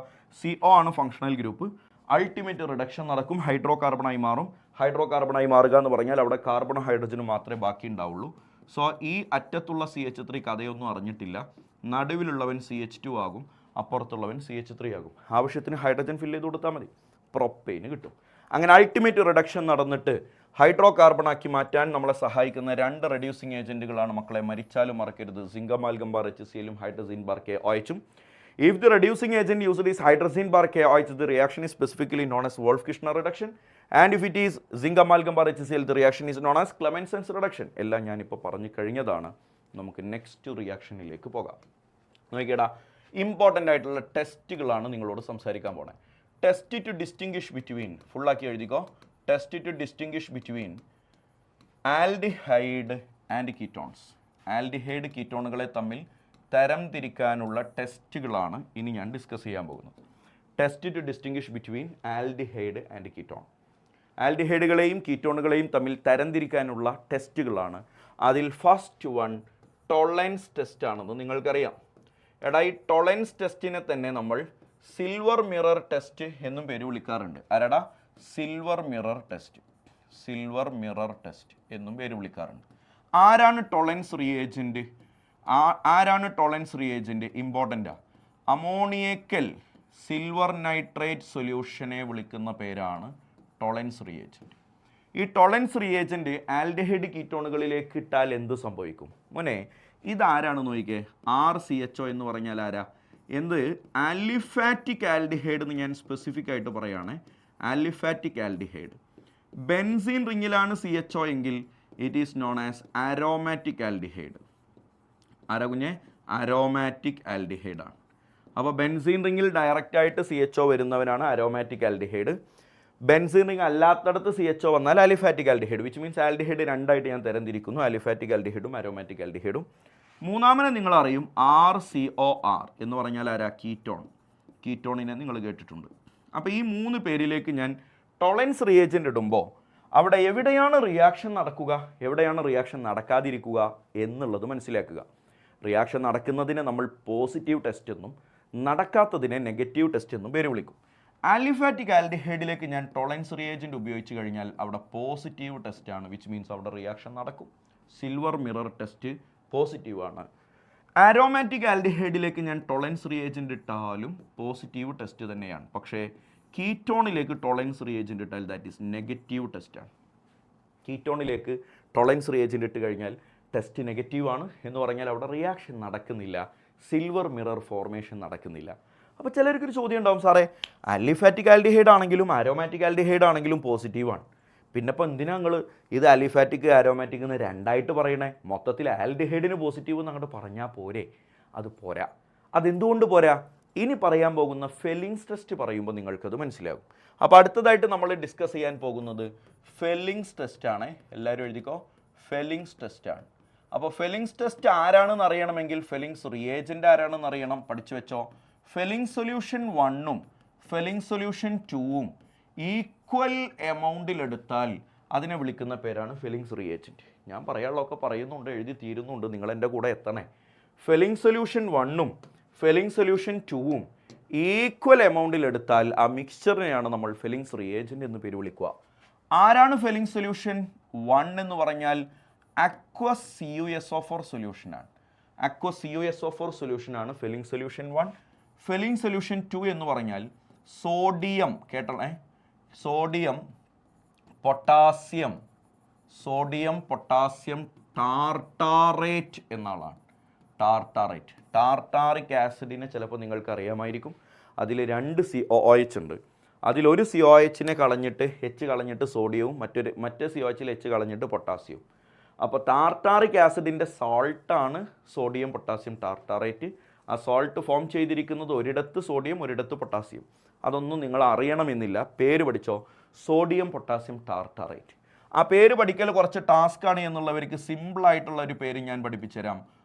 CO ആണ് ഫങ്ഷണൽ ഗ്രൂപ്പ്. അൾട്ടിമേറ്റ് റിഡക്ഷൻ നടക്കും, ഹൈഡ്രോ കാർബണായി മാറും. ഹൈഡ്രോ കാർബണായി മാറുക എന്ന് പറഞ്ഞാൽ അവിടെ കാർബണും ഹൈഡ്രജനും മാത്രമേ ബാക്കി ഉണ്ടാവുള്ളൂ. സോ ഈ അറ്റത്തുള്ള CH3 കഥയൊന്നും അറിഞ്ഞിട്ടില്ല. നടുവിലുള്ളവൻ CH2 ആകും, അപ്പുറത്തുള്ളവൻ CH3 ആകും. ആവശ്യത്തിന് ഹൈഡ്രജൻ ഫില്ല് ചെയ്ത് കൊടുത്താൽ മതി, പ്രൊപ്പെയിന് കിട്ടും. അങ്ങനെ അൾട്ടിമേറ്റ് റിഡക്ഷൻ നടന്നിട്ട് ഹൈഡ്രോ കാർബണാക്കി മാറ്റാൻ നമ്മളെ സഹായിക്കുന്ന 2 റെഡ്യൂസിങ് ഏജൻറ്റുകളാണ് മക്കളെ. മരിച്ചാലും മറക്കരുത്, zinc amalgam HCl hydrazine bar KOH. If the reducing agent used is hydrazine bar KOH, the reaction is specifically known as Wolff-Kishner reduction. And if it is zinc amalgam bar HCl, the reaction is known as Clemenson's reduction. എല്ലാം ഞാനിപ്പോൾ പറഞ്ഞു കഴിഞ്ഞതാണ്. നമുക്ക് next റിയാക്ഷനിലേക്ക് പോകാം. നോക്കിയേടാ, important ആയിട്ടുള്ള ടെസ്റ്റുകളാണ് നിങ്ങളോട് സംസാരിക്കാൻ പോണേ. ടെസ്റ്റ് ടു ഡിസ്റ്റിംഗ്വിഷ് ബിറ്റ്വീൻ, ഫുള്ളാക്കി എഴുതിക്കോ. Test to distinguish between aldehyde and ketones. Aldehyde കീറ്റോണുകളെ തമ്മിൽ തരം തിരിക്കാനുള്ള ടെസ്റ്റുകളാണ് ഇനി ഞാൻ ഡിസ്കസ് ചെയ്യാൻ പോകുന്നത്. Test to distinguish between aldehyde and ketone. ആൽഡിഹൈഡുകളെയും കീറ്റോണുകളെയും തമ്മിൽ തരം തിരിക്കാനുള്ള ടെസ്റ്റുകളാണ്. അതിൽ ഫസ്റ്റ് വൺ ടോളറൻസ് ടെസ്റ്റ് ആണെന്ന് നിങ്ങൾക്കറിയാം. എടാ, ഈ ടോളറൻസ് ടെസ്റ്റിനെ തന്നെ നമ്മൾ സിൽവർ മിറർ ടെസ്റ്റ് എന്നും പേര് വിളിക്കാറുണ്ട്. ആരാടാ? Silver mirror test. Silver mirror test എന്നും പേര് വിളിക്കാറുണ്ട്. ആരാണ് ടോളറൻസ് റിയേജൻറ്റ്? ഇമ്പോർട്ടൻ്റാ. അമോണിയേക്കൽ സിൽവർ നൈട്രേറ്റ് സൊല്യൂഷനെ വിളിക്കുന്ന പേരാണ് ടോളറൻസ് റിയേജൻറ്റ്. ഈ ടോളറൻസ് റിയേജൻറ്റ് ആൽഡിഹൈഡ് കീറ്റോണുകളിലേക്ക് ഇട്ടാൽ എന്ത് സംഭവിക്കും? മോനെ, ഇതാരാണ് നോക്കിക്കേ. RCHO എന്ന് പറഞ്ഞാൽ ആരാ? എന്ത്? ആലിഫാറ്റിക് ആൽഡിഹൈഡ് എന്ന് ഞാൻ സ്പെസിഫിക് ആയിട്ട് പറയുകയാണ്. Aliphatic aldehyde. ബെൻസീൻ റിങ്ങിലാണ് CHO എങ്കിൽ it is known as aromatic aldehyde. ആരാ കുഞ്ഞെ? അരോമാറ്റിക് ആൽഡിഹൈഡാണ്. അപ്പോൾ ബെൻസീൻ റിങ്ങിൽ ഡയറക്റ്റായിട്ട് CHO വരുന്നവനാണ് അരോമാറ്റിക് ആൽഡിഹൈഡ്. ബെൻസീൻ റിങ് അല്ലാത്തടത്ത് CHO വന്നാൽ aliphatic aldehyde, which means aldehyde 2 ആയിട്ട് ഞാൻ തരംതിരിക്കുന്നു, അലിഫാറ്റിക് ആൽഡിഹൈഡും അരോമാറ്റിക് ആൽഡിഹൈഡും. മൂന്നാമനെ നിങ്ങളറിയും RCOR എന്ന് പറഞ്ഞാൽ ആരാ? കീറ്റോൺ. കീറ്റോണിനെ നിങ്ങൾ കേട്ടിട്ടുണ്ട്. അപ്പോൾ ഈ 3 പേരിലേക്ക് ഞാൻ ടോളറൻസ് റിയേജൻ്റ് ഇടുമ്പോൾ അവിടെ എവിടെയാണ് റിയാക്ഷൻ നടക്കുക, എവിടെയാണ് റിയാക്ഷൻ നടക്കാതിരിക്കുക എന്നുള്ളത് മനസ്സിലാക്കുക. റിയാക്ഷൻ നടക്കുന്നതിനെ നമ്മൾ പോസിറ്റീവ് ടെസ്റ്റ് എന്നും നടക്കാത്തതിനെ നെഗറ്റീവ് ടെസ്റ്റ് എന്നും പേര് വിളിക്കും. ആലിഫാറ്റിക് ആൽഡിഹൈഡിലേക്ക് ഞാൻ ടോളറൻസ് റിയേജൻ്റ് ഉപയോഗിച്ച് കഴിഞ്ഞാൽ അവിടെ പോസിറ്റീവ് ടെസ്റ്റാണ്, വിച്ച് മീൻസ് അവിടെ റിയാക്ഷൻ നടക്കും. സിൽവർ മിറർ ടെസ്റ്റ് പോസിറ്റീവാണ്. ആരോമാറ്റിക് ആൽഡിഹൈഡിലേക്ക് ഞാൻ ടോളറൻസ് റിയേജൻ്റ് ഇട്ടാലും പോസിറ്റീവ് ടെസ്റ്റ് തന്നെയാണ്. പക്ഷേ കീറ്റോണിലേക്ക് ടോളറൻസ് റിയേജൻ്റ് ഇട്ടാൽ ദാറ്റ് ഈസ് നെഗറ്റീവ് ടെസ്റ്റാണ്. കീറ്റോണിലേക്ക് ടോളറൻസ് റിയേജൻ്റ് ഇട്ട് കഴിഞ്ഞാൽ ടെസ്റ്റ് നെഗറ്റീവാണ് എന്ന് പറഞ്ഞാൽ അവിടെ റിയാക്ഷൻ നടക്കുന്നില്ല, സിൽവർ മിറർ ഫോർമേഷൻ നടക്കുന്നില്ല. അപ്പോൾ ചിലർക്കൊരു ചോദ്യം ഉണ്ടാവും, സാറേ അലിഫാറ്റിക് ആൽഡിഹൈഡ് ആണെങ്കിലും ആരോമാറ്റിക് ആൽഡിഹൈഡ് ആണെങ്കിലും പോസിറ്റീവാണ്, പിന്നെ ഇപ്പോൾ എന്തിനാ നിങ്ങൾ ഇത് അലിഫാറ്റിക് ആരോമാറ്റിക് എന്ന് 2ആയിട്ട് പറയണേ? മൊത്തത്തിൽ ആൽഡിഹൈഡിന് പോസിറ്റീവ് എന്ന് അങ്ങോട്ട് പറഞ്ഞാൽ പോരെ? അത് പോരാ. അതെന്തുകൊണ്ട് പോരാ? ഇനി പറയാൻ പോകുന്ന ഫെല്ലിങ്സ് ടെസ്റ്റ് പറയുമ്പോൾ നിങ്ങൾക്കത് മനസ്സിലാകും. അപ്പോൾ അടുത്തതായിട്ട് നമ്മൾ ഡിസ്കസ് ചെയ്യാൻ പോകുന്നത് ഫെല്ലിങ്സ് ടെസ്റ്റാണ്. എല്ലാവരും എഴുതിക്കോ, ഫെല്ലിങ്സ് ടെസ്റ്റാണ്. അപ്പോൾ ഫെല്ലിങ്സ് ടെസ്റ്റ് ആരാണെന്ന് അറിയണമെങ്കിൽ ഫെല്ലിങ്സ് റിയേജൻ്റ് ആരാണെന്ന് അറിയണം. പഠിച്ചു വെച്ചോ. ഫെല്ലിങ്സ് സൊല്യൂഷൻ 1ഉം ഫെല്ലിങ്സ് സൊല്യൂഷൻ 2ഉം ഈക്വൽ എമൗണ്ടിലെടുത്താൽ അതിനെ വിളിക്കുന്ന പേരാണ് ഫെല്ലിങ്സ് റിയേജൻറ്റ്. ഞാൻ പറയാനുള്ളതൊക്കെ പറയുന്നുണ്ട്, എഴുതി തീരുന്നുണ്ട്, നിങ്ങൾ എൻ്റെ കൂടെ എത്തണേ. ഫെല്ലിങ്സ് സൊല്യൂഷൻ 1ഉം ഫെല്ലിങ്സ് സൊല്യൂഷൻ 2ഉം ഈക്വൽ എമൗണ്ടിലെടുത്താൽ ആ മിക്സ്ചറിനെയാണ് നമ്മൾ ഫെല്ലിങ്സ് റിയേജൻറ്റ് എന്ന് പേര് വിളിക്കുക. ആരാണ് ഫെല്ലിങ്സ് സൊല്യൂഷൻ 1 എന്ന് പറഞ്ഞാൽ അക്വസ് CuSO4 സൊല്യൂഷനാണ്. അക്വ CuSO4 സൊല്യൂഷനാണ് ഫെലിംഗ് സൊല്യൂഷൻ 1. ഫെലിംഗ് സൊല്യൂഷൻ 2 എന്ന് പറഞ്ഞാൽ സോഡിയം, കേട്ടണേ, സോഡിയം പൊട്ടാസ്യം ടാർട്ടാറേറ്റ് എന്നാളാണ്. ടാർട്ടാറിക് ആസിഡിനെ ചിലപ്പോൾ നിങ്ങൾക്ക് അറിയാമായിരിക്കും. അതിൽ 2 COOH ഉണ്ട്. അതിലൊരു COOHനെ കളഞ്ഞിട്ട് കളഞ്ഞിട്ട് സോഡിയവും മറ്റേ COOHൽ കളഞ്ഞിട്ട് പൊട്ടാസ്യവും. അപ്പോൾ ടാർട്ടാറിക് ആസിഡിൻ്റെ സോൾട്ടാണ് സോഡിയം പൊട്ടാസ്യം ടാർട്ടാറേറ്റ്. ആ സോൾട്ട് ഫോം ചെയ്തിരിക്കുന്നത് ഒരിടത്ത് സോഡിയം ഒരിടത്ത് പൊട്ടാസ്യം. അതൊന്നും നിങ്ങൾ അറിയണമെന്നില്ല, പേര് പഠിച്ചോ, സോഡിയം പൊട്ടാസ്യം ടാർട്ടാറേറ്റ്. ആ പേര് പഠിക്കൽ കുറച്ച് ടാസ്ക്കാണ് എന്നുള്ളവർക്ക് സിമ്പിളായിട്ടുള്ള ഒരു പേര് ഞാൻ പഠിപ്പിച്ചു തരാം,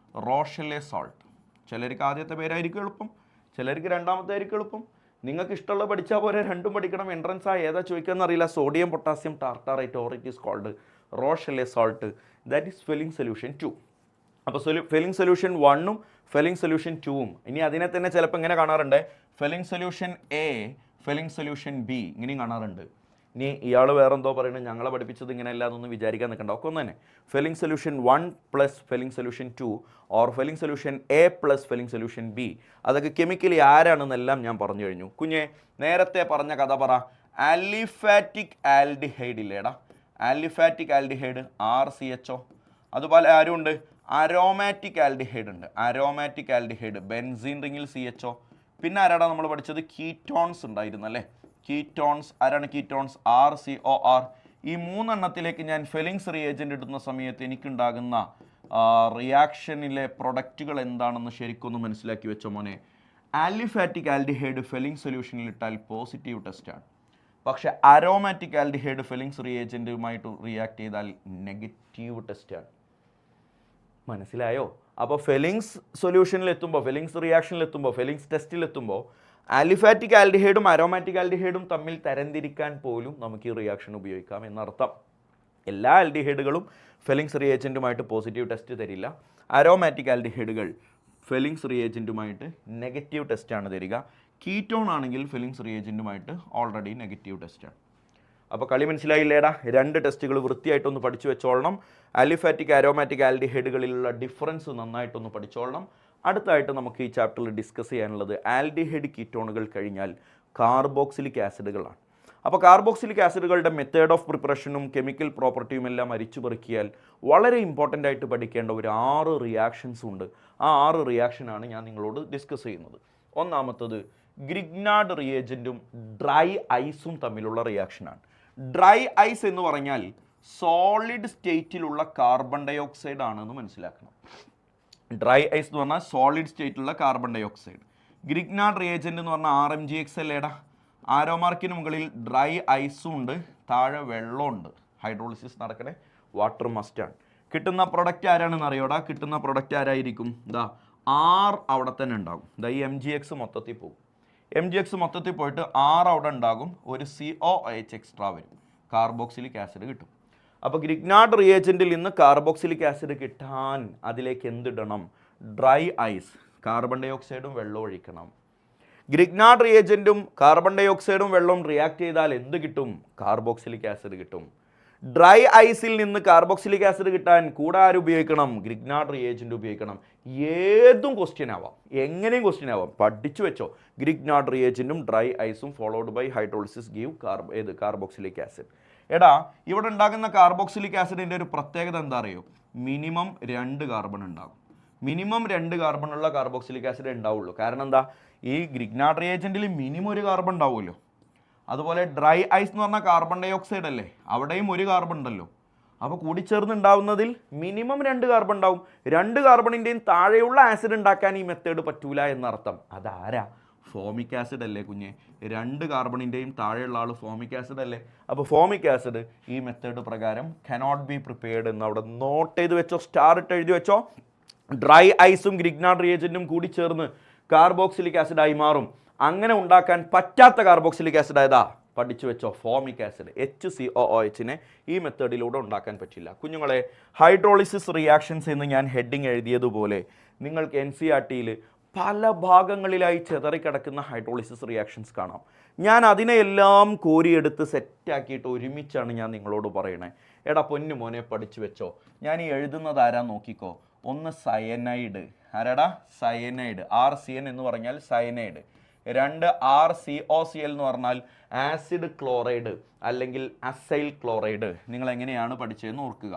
റോഷലെ സോൾട്ട്. ചിലർക്ക് ആദ്യത്തെ പേരായിരിക്കും എളുപ്പം, ചിലർക്ക് രണ്ടാമത്തെ ആയിരിക്കും എളുപ്പം. നിങ്ങൾക്ക് ഇഷ്ടമുള്ള പഠിച്ചാൽ പോരെ, രണ്ടും പഠിക്കണം. എൻട്രൻസ് ആ ഏതാ ചോദിക്കാമെന്ന് അറിയില്ല. Sodium potassium tartrate, or it is called Rochelle salt. That is Fehling solution 2. അപ്പോൾ ഫെലിംഗ് സൊല്യൂഷൻ 1ഉം ഫെലിംഗ് സൊല്യൂഷൻ 2ഉം. ഇനി അതിനെ തന്നെ ചിലപ്പോൾ ഇങ്ങനെ കാണാറുണ്ട്, Fehling solution A, Fehling solution B, ഇങ്ങനെയും കാണാറുണ്ട്. ഇനി ഇയാൾ വേറെ എന്തോ പറയുന്നത്, ഞങ്ങളെ പഠിപ്പിച്ചത് ഇങ്ങനെയല്ല എന്നൊന്നും വിചാരിക്കാൻ നിൽക്കണ്ട. ഒക്കെ ഒന്ന് തന്നെ Fehling solution 1 plus Fehling solution 2 or Fehling solution A plus Fehling solution B. അതൊക്കെ കെമിക്കലി ആരാണെന്നെല്ലാം ഞാൻ പറഞ്ഞു കഴിഞ്ഞു. കുഞ്ഞെ നേരത്തെ പറഞ്ഞ കഥ പറ. ആലിഫാറ്റിക് ആൽഡിഹൈഡ് ഇല്ലേടാ, ആലിഫാറ്റിക് ആൽഡിഹൈഡ് RCHO. അതുപോലെ ആരുണ്ട്, അരോമാറ്റിക് ആൽഡിഹൈഡ് ഉണ്ട്, അരോമാറ്റിക് ആൽഡിഹൈഡ് ബെൻസീൻ റിങ്ങിൽ CHO. പിന്നെ ആരാടാ നമ്മൾ പഠിച്ചത്, കീറ്റോൺസ് ഉണ്ടായിരുന്നു അല്ലേ, കീറ്റോൺസ്. ആരാണ് കീറ്റോൺസ്, RCOR. ഈ 3 എണ്ണത്തിലേക്ക് ഞാൻ ഫെലിംഗ്സ് റിയേജൻ്റ് ഇടുന്ന സമയത്ത് എനിക്കുണ്ടാകുന്ന റിയാക്ഷനിലെ പ്രൊഡക്റ്റുകൾ എന്താണെന്ന് ശരിക്കൊന്ന് മനസ്സിലാക്കി വെച്ചോ മോനെ. ആലിഫാറ്റിക് ആൽഡിഹൈഡ് ഫെലിംഗ് സൊല്യൂഷനിൽ ഇട്ടാൽ പോസിറ്റീവ് ടെസ്റ്റാണ്. പക്ഷേ അരോമാറ്റിക് ആൽഡിഹൈഡ് ഫെലിംഗ്സ് റിയേജൻറ്റുമായിട്ട് റിയാക്ട് ചെയ്താൽ നെഗറ്റീവ് ടെസ്റ്റാണ്. മനസ്സിലായോ? അപ്പോൾ ഫെലിംഗ്സ് സൊല്യൂഷനിലെത്തുമ്പോൾ, ഫെലിംഗ്സ് റിയാക്ഷനിലെത്തുമ്പോൾ, ഫെലിംഗ്സ് ടെസ്റ്റിലെത്തുമ്പോൾ ആലിഫാറ്റിക് ആൽഡിഹൈഡും അരോമാറ്റിക് ആൽഡിഹൈഡും തമ്മിൽ തരംതിരിക്കാൻ പോലും നമുക്ക് ഈ റിയാക്ഷൻ ഉപയോഗിക്കാം എന്നർത്ഥം. എല്ലാ ആൽഡിഹൈഡുകളും ഫെലിംഗ്സ് റിയേജൻറ്റുമായിട്ട് പോസിറ്റീവ് ടെസ്റ്റ് തരില്ല. അരോമാറ്റിക് ആൽഡിഹൈഡുകൾ ഫെലിംഗ്സ് റിയേജൻറ്റുമായിട്ട് നെഗറ്റീവ് ടെസ്റ്റാണ് തരിക. കീറ്റോൺ ആണെങ്കിൽ ഫെലിംഗ്സ് റിയേജൻറ്റുമായിട്ട് ഓൾറെഡി നെഗറ്റീവ് ടെസ്റ്റാണ്. അപ്പോൾ കളി മനസ്സിലായില്ലേടാ? 2 ടെസ്റ്റുകൾ വൃത്തിയായിട്ടൊന്ന് പഠിച്ചു വെച്ചോളണം. ആലിഫാറ്റിക് അരോമാറ്റിക് ആൽഡിഹൈഡുകളിലുള്ള ഡിഫറൻസ് നന്നായിട്ടൊന്ന് പഠിച്ചോളണം. അടുത്തായിട്ട് നമുക്ക് ഈ ചാപ്റ്ററിൽ ഡിസ്കസ് ചെയ്യാനുള്ളത് ആൽഡിഹൈഡ് കീറ്റോണുകൾ കഴിഞ്ഞാൽ കാർബോക്സിലിക് ആസിഡുകളാണ്. അപ്പോൾ കാർബോക്സിലിക് ആസിഡുകളുടെ മെത്തേഡ് ഓഫ് പ്രിപ്പറേഷനും കെമിക്കൽ പ്രോപ്പർട്ടിയും എല്ലാം അരിച്ചു പെറുക്കിയാൽ വളരെ ഇമ്പോർട്ടൻ്റ് ആയിട്ട് പഠിക്കേണ്ട ഒരു 6 റിയാക്ഷൻസ് ഉണ്ട്. ആ 6 റിയാക്ഷനാണ് ഞാൻ നിങ്ങളോട് ഡിസ്കസ് ചെയ്യുന്നത്. ഒന്നാമത്തത് ഗ്രിഗ്നാർഡ് റിയേജൻറ്റും ഡ്രൈ ഐസും തമ്മിലുള്ള റിയാക്ഷനാണ്. ഡ്രൈ ഐസ് എന്ന് പറഞ്ഞാൽ സോളിഡ് സ്റ്റേറ്റിലുള്ള കാർബൺ ഡൈ ഓക്സൈഡ് ആണെന്ന് മനസ്സിലാക്കണം. ഡ്രൈ ഐസ് എന്ന് പറഞ്ഞാൽ സോളിഡ് സ്റ്റേറ്റിലുള്ള carbon dioxide. Grignard reagent എന്ന് പറഞ്ഞാൽ RMgX അല്ലേടാ. ആരോ മാർക്കിന് മുകളിൽ ഡ്രൈ ഐസും ഉണ്ട്, താഴെ വെള്ളമുണ്ട്. ഹൈഡ്രോളിസിസ് നടക്കണേ, വാട്ടർ മസ്റ്റാണ്. കിട്ടുന്ന പ്രൊഡക്റ്റ് ആരാണെന്ന് അറിയോടാ? കിട്ടുന്ന പ്രൊഡക്റ്റ് ആരായിരിക്കും? ഇതാ R അവിടെ തന്നെ ഉണ്ടാകും. ഇതാ ഈ MgX മൊത്തത്തിൽ പോകും. MgX മൊത്തത്തിൽ പോയിട്ട് R അവിടെ ഉണ്ടാകും, ഒരു COOH എക്സ്ട്രാ വരും, കാർബോക്സിലിക് ആസിഡ് കിട്ടും. അപ്പോൾ ഗ്രിഗ്നാർഡ് റിയേജൻറ്റിൽ നിന്ന് കാർബോക്സിലിക് ആസിഡ് കിട്ടാൻ അതിലേക്ക് എന്തിടണം? ഡ്രൈ ഐസ്, കാർബൺ ഡൈ ഓക്സൈഡും വെള്ളവും ഒഴിക്കണം. ഗ്രിഗ്നാർഡ് റിയേജൻറ്റും കാർബൺ ഡൈ ഓക്സൈഡും വെള്ളവും റിയാക്ട് ചെയ്താൽ എന്ത് കിട്ടും? കാർബോക്സിലിക് ആസിഡ് കിട്ടും. ഡ്രൈ ഐസിൽ നിന്ന് കാർബോക്സിലിക് ആസിഡ് കിട്ടാൻ കൂടെ ആര് ഉപയോഗിക്കണം? ഗ്രിഗ്നാർഡ് റിയേജൻറ്റ് ഉപയോഗിക്കണം. ഏതും ക്വസ്റ്റ്യൻ ആവാം, എങ്ങനെയും ക്വസ്റ്റ്യൻ ആവാം, പഠിച്ചു വെച്ചോ. ഗ്രിഗ്നാർഡ് റിയേജൻറ്റും ഡ്രൈ ഐസും followed by hydrolysis give carboxylic acid. എടാ ഇവിടെ ഉണ്ടാകുന്ന കാർബോക്സിലിക് ആസിഡിൻ്റെ ഒരു പ്രത്യേകത എന്താ അറിയോ? മിനിമം 2 കാർബൺ ഉണ്ടാകും. മിനിമം 2 കാർബണുള്ള കാർബോക്സിലിക് ആസിഡ് ഉണ്ടാവുള്ളൂ. കാരണം എന്താ? ഈ ഗ്രിഗ്നാർഡ് റിയേജൻറ്റിൽ മിനിമം 1 കാർബൺ ഉണ്ടാവുമല്ലോ. അതുപോലെ ഡ്രൈ ഐസ് എന്ന് പറഞ്ഞാൽ കാർബൺ ഡൈ ഓക്സൈഡ് അല്ലേ, അവിടെയും 1 കാർബൺ ഉണ്ടല്ലോ. അപ്പോൾ കൂടിച്ചേർന്നുണ്ടാവുന്നതിൽ മിനിമം 2 കാർബൺ ഉണ്ടാവും. 2 കാർബണിൻ്റെയും താഴെയുള്ള ആസിഡ് ഉണ്ടാക്കാൻ ഈ മെത്തേഡ് പറ്റൂല എന്നർത്ഥം. അതാരാ? ഫോമിക് ആസിഡ് അല്ലേ കുഞ്ഞെ? 2 കാർബണിൻ്റെയും താഴെയുള്ള ആൾ ഫോമിക് ആസിഡ് അല്ലേ? അപ്പോൾ ഫോമിക് ആസിഡ് ഈ മെത്തേഡ് പ്രകാരം കനോട്ട് ബി പ്രിപ്പയർഡ് എന്ന് അവിടെ നോട്ട് ചെയ്ത് വെച്ചോ, സ്റ്റാർ ഇട്ട് എഴുതി വെച്ചോ. ഡ്രൈ ഐസും ഗ്രിഗ്നാർഡ് റിയേജൻറ്റും കൂടി ചേർന്ന് കാർബോക്സിലിക് ആസിഡായി മാറും. അങ്ങനെ ഉണ്ടാക്കാൻ പറ്റാത്ത കാർബോക്സിലിക് ആസിഡ് ആയതാ? പഠിച്ചു വെച്ചോ, ഫോമിക് ആസിഡ്. HCOOHനെ ഈ മെത്തേഡിലൂടെ ഉണ്ടാക്കാൻ പറ്റില്ല. കുഞ്ഞുങ്ങളെ, ഹൈഡ്രോളിസിസ് റിയാക്ഷൻസ് എന്ന് ഞാൻ ഹെഡിങ് എഴുതിയതുപോലെ നിങ്ങൾക്ക് NCERTയിൽ പല ഭാഗങ്ങളിലായി ചെതറിക്കിടക്കുന്ന ഹൈഡ്രോളിസിസ് റിയാക്ഷൻസ് കാണാം. ഞാൻ അതിനെയെല്ലാം കോരിയെടുത്ത് സെറ്റാക്കിയിട്ട് ഒരുമിച്ചാണ് ഞാൻ നിങ്ങളോട് പറയണേ. എടാ പൊന്നു മോനെ പഠിച്ചു വെച്ചോ. ഞാൻ ഈ എഴുതുന്നത് ആരാ നോക്കിക്കോ. ഒന്ന് സയനൈഡ്. ആരാടാ? സയനൈഡ്. RCN എന്ന് പറഞ്ഞാൽ സയനൈഡ്. 2 RCOCl എന്ന് പറഞ്ഞാൽ ആസിഡ് ക്ലോറൈഡ് അല്ലെങ്കിൽ അസൈൽ ക്ലോറൈഡ്. നിങ്ങൾ എങ്ങനെയാണ് പഠിച്ചതെന്ന് ഓർക്കുക.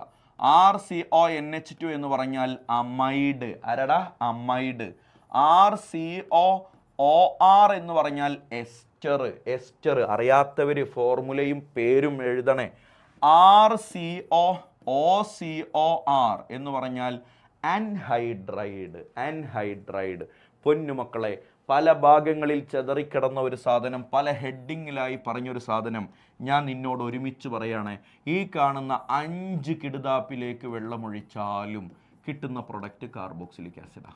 RCONH2 എന്ന് പറഞ്ഞാൽ അമൈഡ്. ആരാടാ? അമൈഡ്. RCOOR എന്ന് പറഞ്ഞാൽ എസ്റ്റർ. എസ്റ്റർ അറിയാത്തവർ ഫോർമുലയും പേരും എഴുതണേ. RCOOR എന്ന് പറഞ്ഞാൽ അൻഹൈഡ്രൈഡ്. അൻഹൈഡ്രൈഡ്. പൊന്നുമക്കളെ, പല ഭാഗങ്ങളിൽ ചെതറിക്കിടന്ന ഒരു സാധനം, പല ഹെഡിങ്ങിലായി പറഞ്ഞൊരു സാധനം ഞാൻ നിന്നോട് ഒരുമിച്ച് പറയുകയാണ്. ഈ കാണുന്ന 5 കിടുതാപ്പിലേക്ക് വെള്ളമൊഴിച്ചാലും കിട്ടുന്ന പ്രൊഡക്റ്റ് കാർബോക്സിലിക് ആസിഡാ.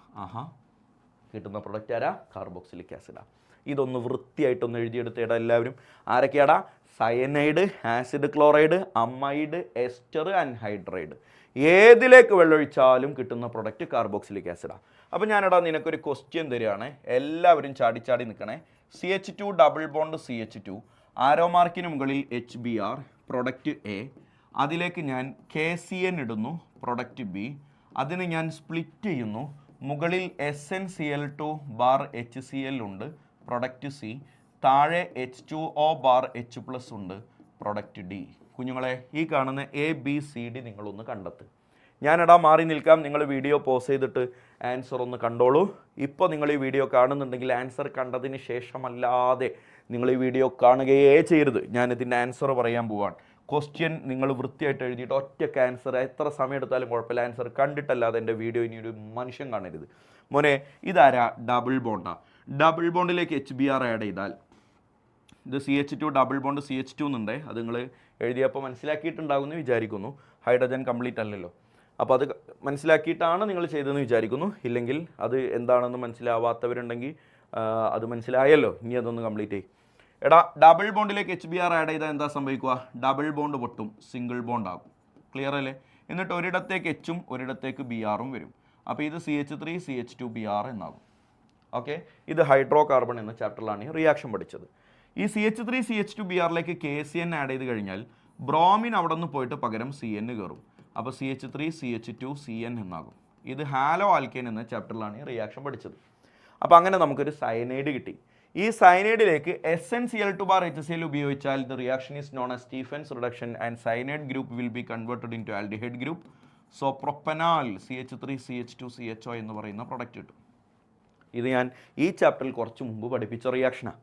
കിട്ടുന്ന പ്രൊഡക്റ്റ് ആരാ? കാർബോക്സിലിക് ആസിഡാ. ഇതൊന്ന് വൃത്തിയായിട്ടൊന്ന് എഴുതിയെടുത്തേടാ എല്ലാവരും. ആരൊക്കെയാടാ? Cyanide, acid chloride, amide, ester, anhydride. ഏതിലേക്ക് വെള്ളമൊഴിച്ചാലും കിട്ടുന്ന പ്രൊഡക്റ്റ് കാർബോക്സിലിക് ആസിഡാണ്. അപ്പോൾ ഞാനിടാ നിനക്കൊരു ക്വസ്റ്റ്യൻ തരികയാണ്. എല്ലാവരും ചാടി നിൽക്കണേ. CH2 ഡബിൾ ബോണ്ട് CH2, ആരോ മാർക്കിന് മുകളിൽ HBr, പ്രൊഡക്റ്റ് A. അതിലേക്ക് ഞാൻ KCN ഇടുന്നു, പ്രൊഡക്റ്റ് B. അതിന് ഞാൻ സ്പ്ലിറ്റ് ചെയ്യുന്നു. മുകളിൽ SnCl2 ബാർ HCl ഉണ്ട്, പ്രൊഡക്റ്റ് C. താഴെ H2O ബാർ H+ ഉണ്ട്, പ്രൊഡക്റ്റ് D. കുഞ്ഞുങ്ങളെ, ഈ കാണുന്ന ABCD നിങ്ങളൊന്ന് കണ്ടെത്തുക. ഞാനിടാ മാറി നിൽക്കാം. നിങ്ങൾ വീഡിയോ പോസ് ചെയ്തിട്ട് ആൻസർ ഒന്ന് കണ്ടോളൂ. ഇപ്പോൾ നിങ്ങൾ ഈ വീഡിയോ കാണുന്നുണ്ടെങ്കിൽ ആൻസർ കണ്ടതിന് ശേഷമല്ലാതെ നിങ്ങൾ ഈ വീഡിയോ കാണുകയേ ചെയ്യരുത്. ഞാനിതിൻ്റെ ആൻസർ പറയാൻ പോവാണ്. ക്വസ്റ്റ്യൻ നിങ്ങൾ വൃത്തിയായിട്ട് എഴുതിയിട്ട് ഒറ്റയ്ക്ക് ആൻസർ, എത്ര സമയം എടുത്താലും കുഴപ്പമില്ല, ആൻസർ കണ്ടിട്ടല്ലാതെ എൻ്റെ വീഡിയോ ഇനി ഒരു മനുഷ്യൻ കാണരുത്. മോനെ, ഇതാരാ? Double bonda. Double ബോണ്ടിലേക്ക് HBr add ചെയ്താൽ ഇത് CH2 ഡബിൾ ബോണ്ട് CH2 എന്നുണ്ടേ. അത് നിങ്ങൾ എഴുതിയപ്പോൾ മനസ്സിലാക്കിയിട്ടുണ്ടാകുമെന്ന് വിചാരിക്കുന്നു. ഹൈഡ്രജൻ കംപ്ലീറ്റ് അല്ലല്ലോ. അപ്പോൾ അത് മനസ്സിലാക്കിയിട്ടാണ് നിങ്ങൾ ചെയ്തതെന്ന് വിചാരിക്കുന്നു. ഇല്ലെങ്കിൽ അത് എന്താണെന്ന് മനസ്സിലാവാത്തവരുണ്ടെങ്കിൽ അത് മനസ്സിലായല്ലോ. ഇനി അതൊന്ന് കംപ്ലീറ്റ് ചെയ്യും. എടാ, ഡബിൾ ബോണ്ടിലേക്ക് HBr ആഡ് ചെയ്താൽ എന്താ സംഭവിക്കുക? ഡബിൾ ബോണ്ട് പൊട്ടും, സിംഗിൾ ബോണ്ട് ആകും. ക്ലിയർ അല്ലേ? എന്നിട്ട് ഒരിടത്തേക്ക് Hഉം ഒരിടത്തേക്ക് Brഉം വരും. അപ്പോൾ ഇത് CH3 CH2 Br എന്നാകും. ഓക്കെ, ഇത് ഹൈഡ്രോ കാർബൺ എന്ന ചാപ്റ്ററിലാണ് ഈ റിയാക്ഷൻ പഠിച്ചത്. ഈ CH3 CH2 Brലേക്ക് KCN ആഡ് ചെയ്ത് കഴിഞ്ഞാൽ ബ്രോമിൻ അവിടെ നിന്ന് പോയിട്ട് പകരം CN കയറും. അപ്പോൾ CH3 CH2 CN എന്നാകും. ഇത് ഹാലോ ആൽക്കേൻ എന്ന ചാപ്റ്ററിലാണ് ഈ റിയാക്ഷൻ പഠിച്ചത്. അപ്പോൾ അങ്ങനെ നമുക്കൊരു സയനൈഡ് കിട്ടി. ഈ സയനൈഡിലേക്ക് SnCl2 ബാർ HCl ഉപയോഗിച്ചാൽ the reaction is known as Stephen's reduction and cyanide group will be converted into aldehyde group. So propanal CH3 CH2 CHO എന്ന് പറയുന്ന പ്രൊഡക്റ്റ് കിട്ടും. ഇത് ഞാൻ ഈ ചാപ്റ്ററിൽ കുറച്ച് മുമ്പ് പഠിപ്പിച്ച റിയാക്ഷനാണ്.